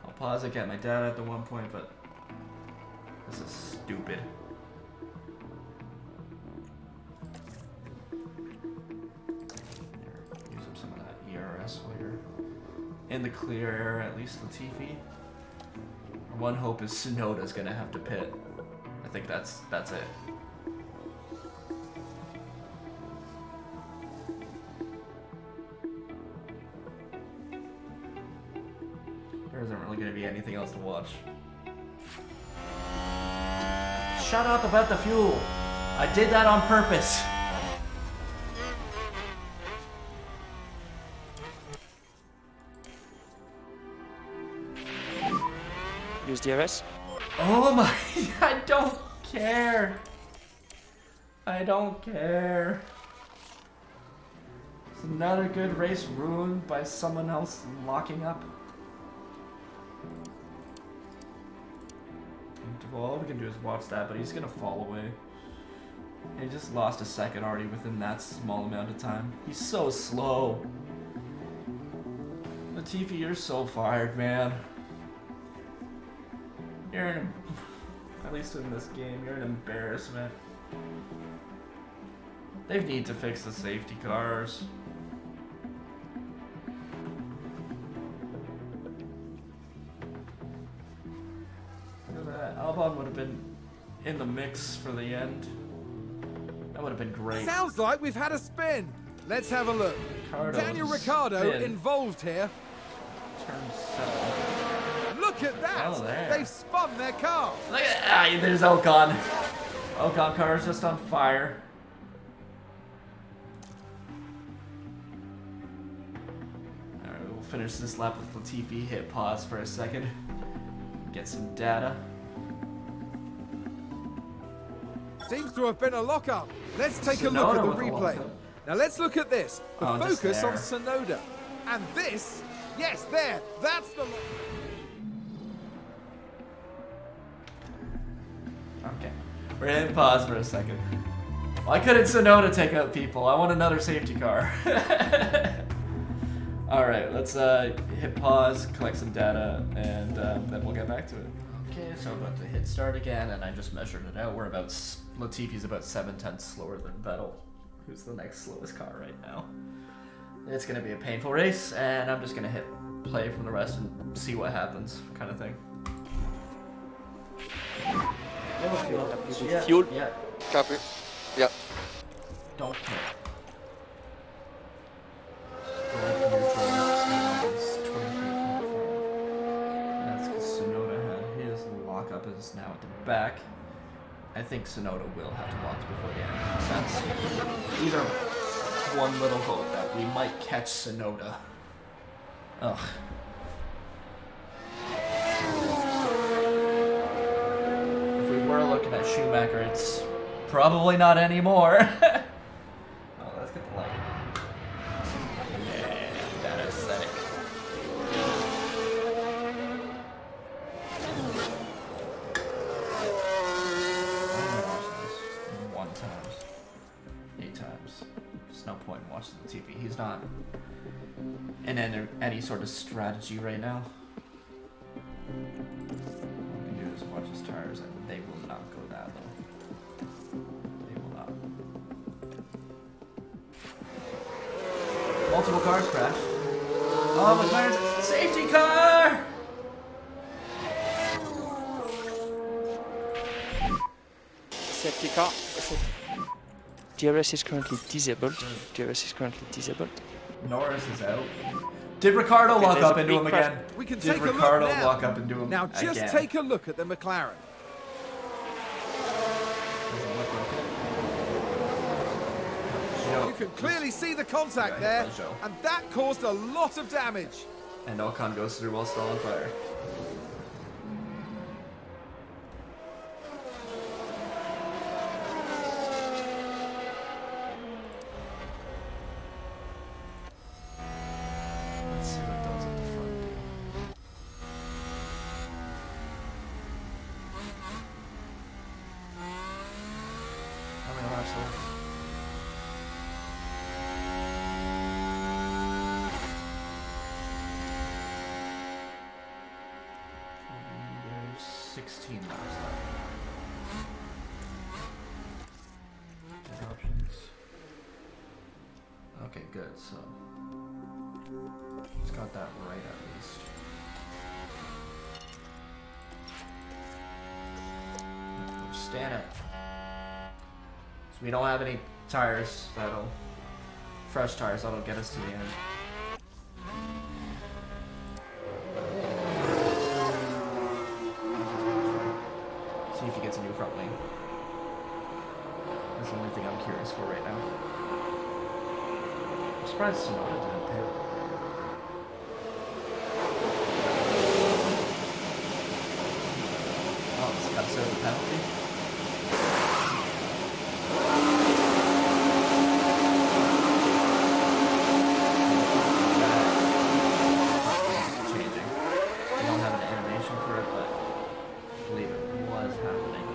I'll pause it, get my dad at the one point, but this is stupid. Here, use up some of that ERS while you're in the clear air, at least Latifi. Our one hope is Tsunoda's gonna have to pit. I think that's it. There isn't really going to be anything else to watch. Shut up about the fuel! I did that on purpose! Use DRS. Oh my, I don't care. I don't care. It's another good race ruined by someone else locking up. All we can do is watch that, but he's gonna fall away. He just lost a second already within that small amount of time. He's so slow. Latifi, you're so fired, man. You're an, at least in this game, you're an embarrassment. They need to fix the safety cars. Albon would have been in the mix for the end. That would have been great. Sounds like we've had a spin. Let's have a look. Ricciardo Daniel Ricciardo spin. involved here. Turn 7. Look at that! Oh, there. They've spun their car. Look at there's Ocon. Ocon car is just on fire. Alright, we'll finish this lap with Latifi. Hit pause for a second. Get some data. Seems to have been a lockup. Let's take a look Tsunoda at the with a replay. lockup. Now let's look at this. The Oh, just focus on there. Tsunoda. And this, yes, there, that's the... Okay. We're hitting pause for a second. Why couldn't Tsunoda take out people? I want another safety car. Alright, let's hit pause, collect some data, and then we'll get back to it. Okay, so I'm about to hit start again, and I just measured it out. We're about, Latifi's about 7/10 slower than Vettel, who's the next slowest car right now. It's gonna be a painful race, and I'm just gonna hit play from the rest and see what happens, kind of thing. Yeah, Fuel. yeah. Copy. Yeah. Don't care. That's because Tsunoda had his lockup is now at the back. I think Tsunoda will have to box before the end. That's either one little hope that we might catch Tsunoda. Ugh. If we were looking at Schumacher, it's probably not anymore. Oh, let's get the light. Yeah, that aesthetic. One time. 8 times. There's no point in watching the TV. He's not in any sort of strategy right now. All we can do is watch his tires, and they will not go that low. They will not. Multiple cars crashed. Oh, McLaren's safety car! Safety car. DRS is currently disabled. DRS is currently disabled. Norris is out. Did Ricardo Okay, walk there's up a into big him crash. again? We can Did take a look Ricardo now. walk up into him Now just again? take a look at the McLaren. Doesn't look like it. You can clearly see the contact Yeah, there, hit by Zhou. and that caused a lot of damage. And Ocon goes through while still on fire. Let's see what those at the front do. How many laps left? There's 16 laps left. Pit options. Okay, good. So it's got that right at least. Stand it. So we don't have any tires fresh tires that'll get us to the end. See if he gets a new front wing. That's the only thing I'm curious for right now. I'm surprised Tsunoda didn't pit. Oh, it's got to serve a penalty. Changing. We don't have an animation for it, but I believe it was happening.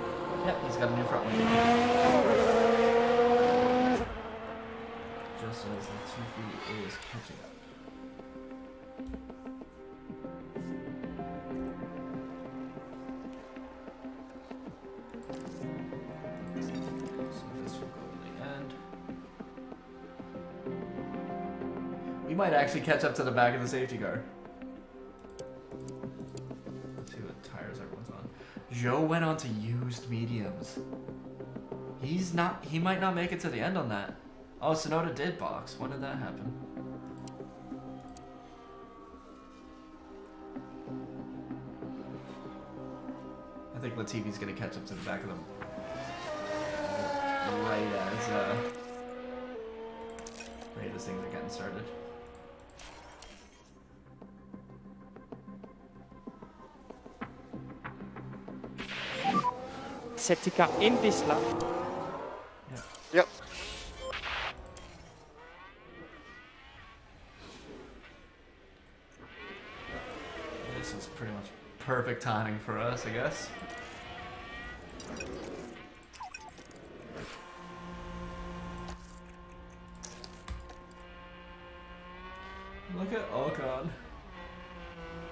Yep, he's got a new front wing. Just as Latifi is catching up. So this will go to the end. We might actually catch up to the back of the safety car. Let's see what tires everyone's on. Zhou went on to used mediums. He might not make it to the end on that. Oh, Tsunoda did box. When did that happen? think Latifi's gonna catch up to the back of them. Right as things are getting started. Safety car in this lap. Yep. This is pretty much perfect timing for us, I guess. Look at Ocon.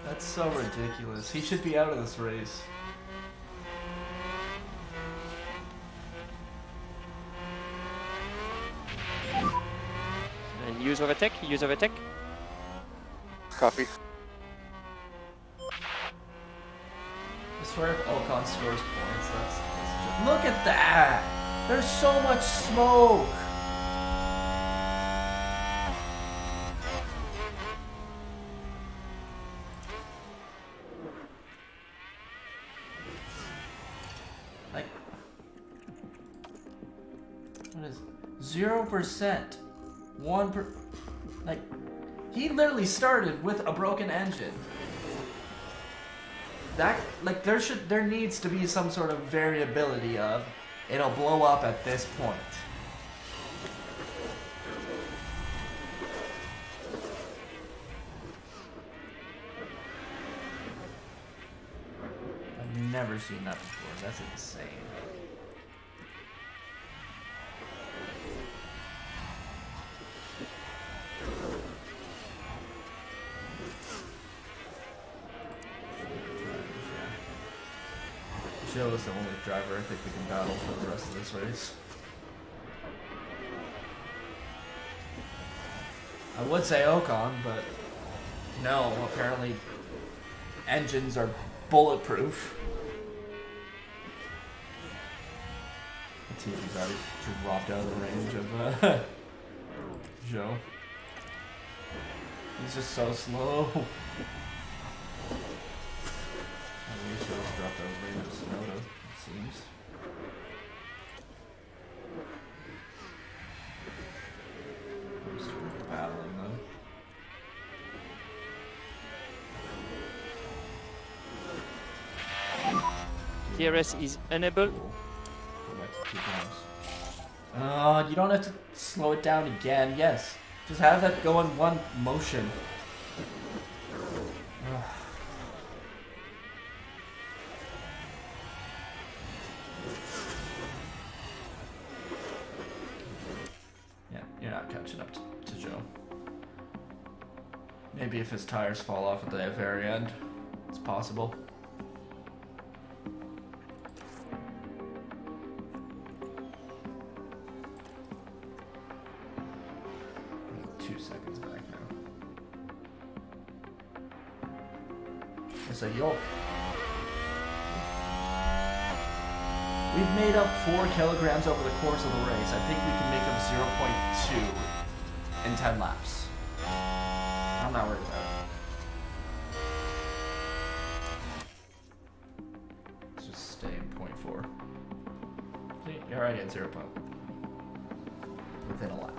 That's so ridiculous. He should be out of this race. And use overtake, use overtake. Copy. I swear if Ocon scores points, that's just... Look at that! There's so much smoke! Like... What is... 0%. 1%... Like... He literally started with a broken engine. That, like, there needs to be some sort of variability of it'll blow up at this point. I've never seen that before. That's insane. Joe is the only driver I think we can battle for the rest of this race. I would say Ocon, but no, apparently engines are bulletproof. Latifi's already dropped out of the range of Joe. He's just so slow. Joe's dropped out of the range of Sonoda, it seems. I'm just battling though. DRS is unable. Cool. Go back to 2 times. You don't have to slow it down again. Yes. Just have that go in one motion. Yeah, you're not catching up to Joe. Maybe if his tires fall off at the very end, it's possible. 2 seconds back now. It's a yoke. We've made up 4 kilograms over the course of the race. I think we can make up 0.2 in 10 laps. I'm not worried about it. Let's just stay in 0.4. See, you're already at 0. Within a lap.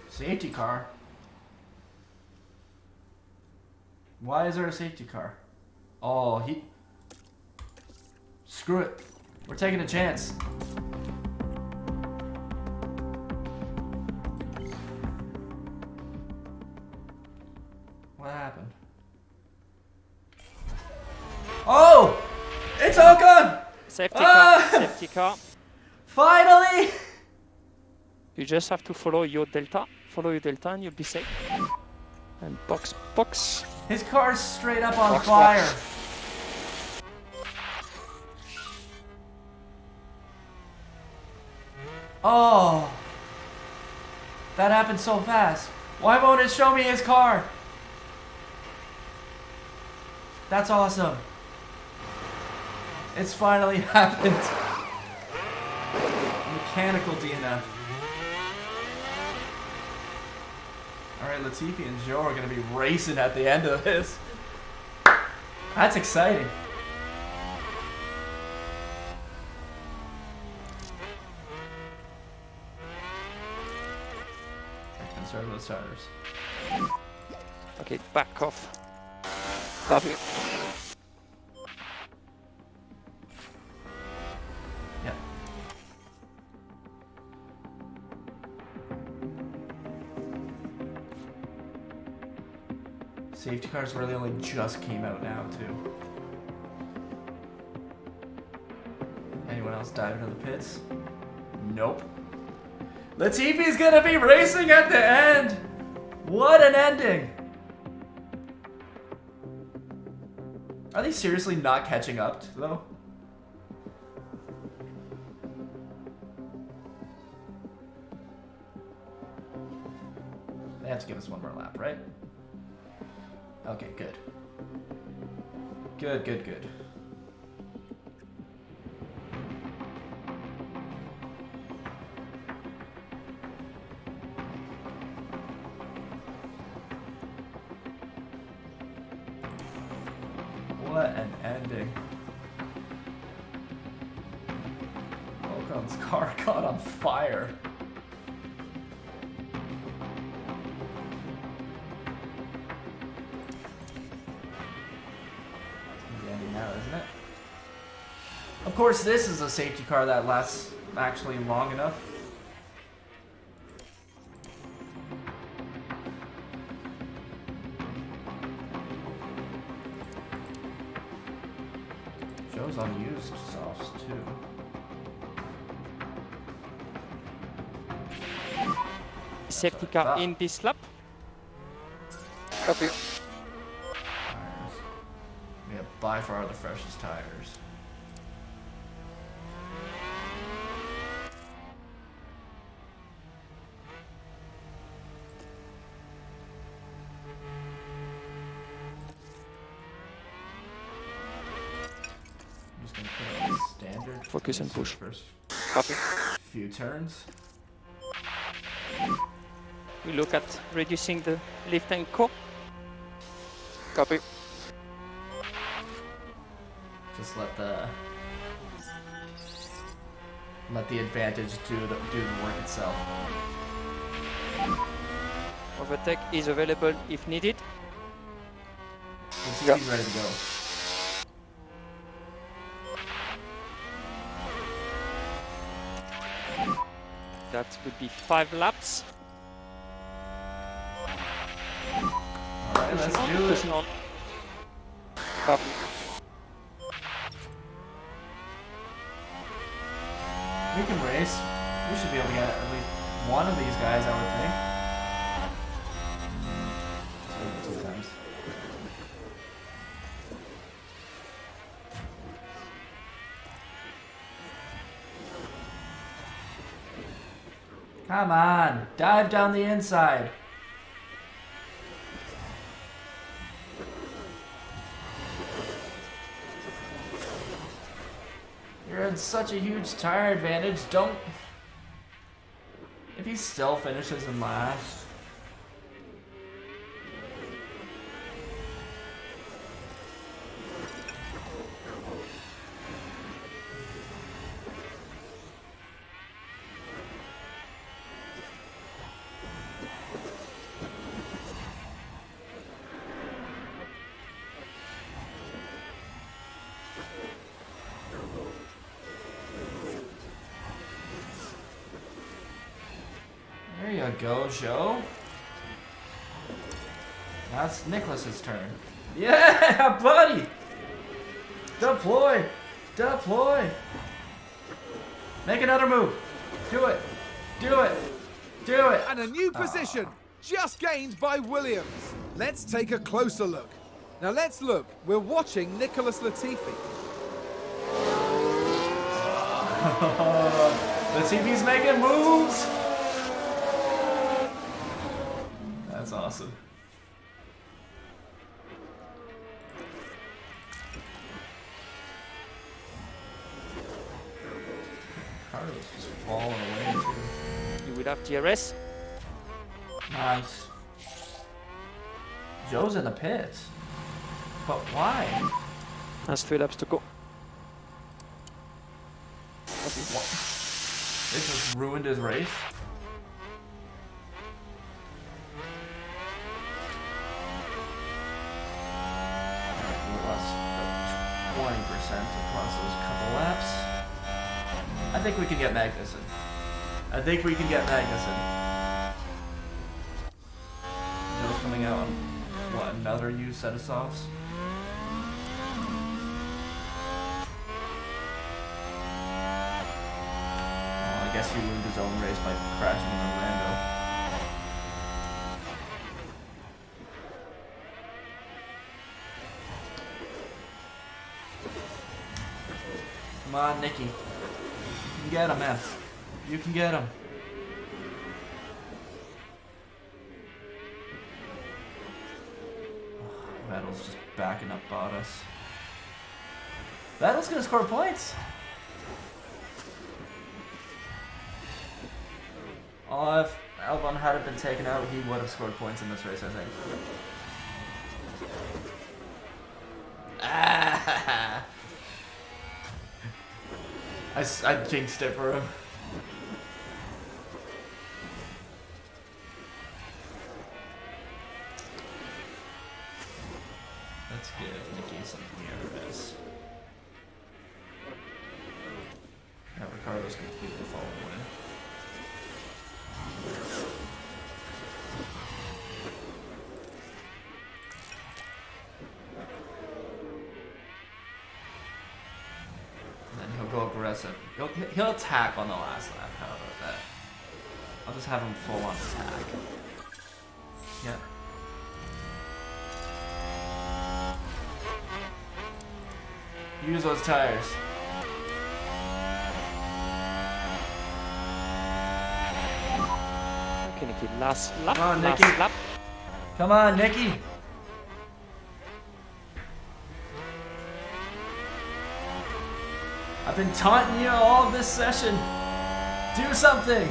Safety car? Why is there a safety car? Oh, screw it. We're taking a chance. What happened? Oh! It's Ocon! Safety car, safety car. Finally! You just have to follow your delta. Follow your delta and you'll be safe. And box, box. His car's straight up on Box, fire. box. Oh. That happened so fast. Why won't it show me his car? That's awesome. It's finally happened. mechanical DNF. Alright, Latifi and Joe are going to be racing at the end of this. That's exciting. Conserve those tires. Okay, back off. Copy. Yep. Safety cars really only just came out now, too. Anyone else dive into the pits? Nope. Latifi's gonna be racing at the end! What an ending! Are they seriously not catching up, though? They have to give us one more lap, right? Okay, good. Good, good, good. What an ending. Ocon's car caught on fire. The ending now, isn't it? Of course, this is a safety car that lasts actually long enough. Joe's on used softs too. Safety car in this lap. Copy. Tires. We have by far the freshest tires. I'm just gonna put on standard. Focus and push. First Copy. few turns. We look at reducing the lift and core. Copy. Just let the advantage do the work itself. Overtake is available if needed. Let's see Yeah. if he's ready to go. That would be 5 laps. Alright, let's do it. Pushing on. Copy. We can race. We should be able to get at least one of these guys, I would think. Let's do it 2 times. Come on, dive down the inside. You're in such a huge tire advantage. Don't. If he still finishes in last. There you go, Joe. Now it's Nicholas's turn. Yeah, buddy! Deploy! Deploy! Make another move! Do it! Do it! Do it! And a new position, just gained by Williams. Let's take a closer look. Now let's look. We're watching Nicholas Latifi. Latifi's making moves! That's awesome. Ricardo's just falling away too. You will have DRS. Nice. Joe's in the pits. But why? Has 3 laps to go. It just ruined his race. We lost about 20% across those couple laps. I think we can get Magnussen. I think we can get Magnussen. Joe's coming out on, what, another used set of softs? I guess he ruined his own race by crashing into Lando. Come on, Nicky. You can get him, man. You can get him. Vettel's just backing up Bottas. Vettel's gonna score points. Oh, if Albon hadn't been taken out, he would have scored points in this race, I think. Ah! I jinxed it for him. Let's give Nicky some DRS. Now Ricardo's completely fallen away. Go aggressive. He'll attack on the last lap. How about that? I'll just have him full on attack. Yeah. Use those tires. Okay, Nicky, last lap. Come on, last Nicky. lap. Come on, Nicky. I've been taunting you all this session. Do something.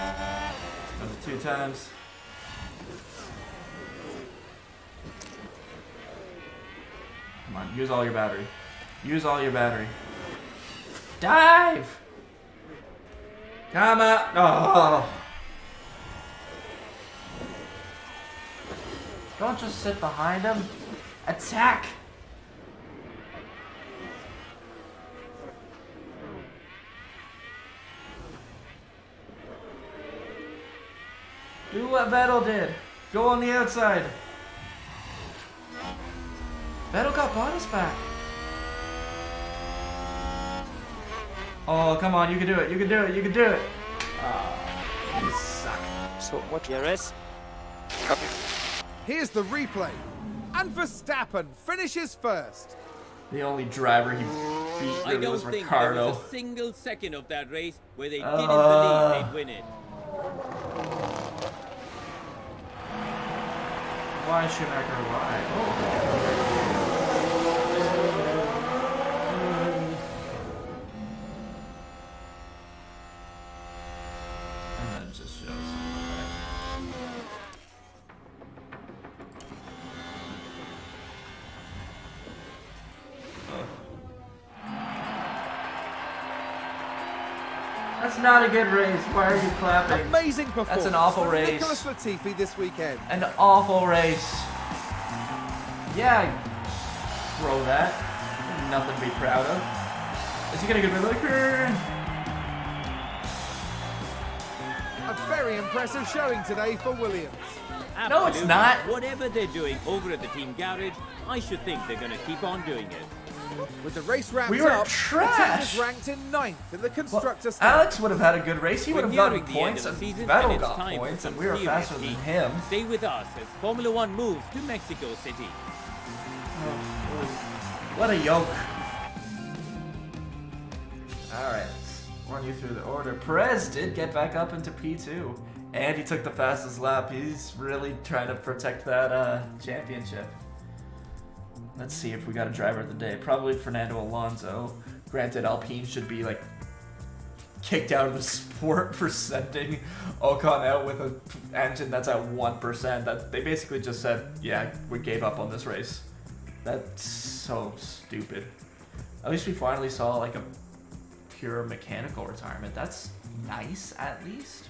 That was 2 times. Come on, use all your battery. Use all your battery. Dive! Come on! Oh! Don't just sit behind him. Attack! Do what Vettel did. Go on the outside. Vettel got Bottas back. Oh, come on. You can do it. You can do it. You can do it. Ah, you suck. So watch DRS. Here's the replay. And Verstappen finishes first. The only driver he beat I really don't was think Ricardo. there was a single second of that race where they didn't believe they'd win it. Why Schumacher? Why? Oh. And then it just shows. That's not a good race. Why are you clapping? Amazing performance. That's an awful from race. Nicholas Latifi this weekend. An awful race. Yeah, throw that. Nothing to be proud of. Is he gonna get rid of A very impressive showing today for Williams. No, it's Absolutely. not. Whatever they're doing over at the team garage, I should think they're going to keep on doing it. With the race wrapped We were up, trash. the team was ranked in 9th in the Well, constructor stand. Alex would have had a good race. He would have We're gotten nearing the end points, of and the season, Vettel and it's got time for points, some and we were serious faster than heat. him. Stay with us as Formula One moves to Mexico City. What a yoke. Alright, let's run you through the order. Perez did get back up into P2, and he took the fastest lap. He's really trying to protect that championship. Let's see if we got a driver of the day. Probably Fernando Alonso. Granted, Alpine should be like kicked out of the sport for sending Ocon out with an engine that's at 1%. That they basically just said, yeah, we gave up on this race. That's so stupid. At least we finally saw like a pure mechanical retirement. That's nice, at least.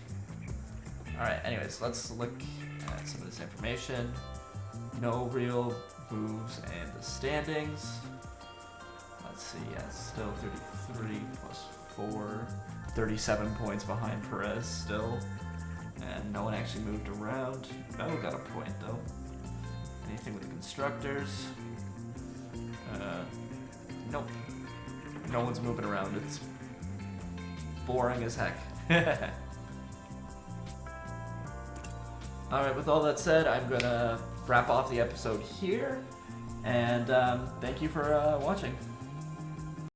Alright, anyways, let's look at some of this information. No real moves and the standings. Let's see, yeah, still 33 plus 4. 37 points behind Perez still. And no one actually moved around. Vettel got a point though. Anything with the constructors? Nope. No one's moving around. It's boring as heck. Alright, with all that said, I'm gonna wrap off the episode here. And thank you for watching.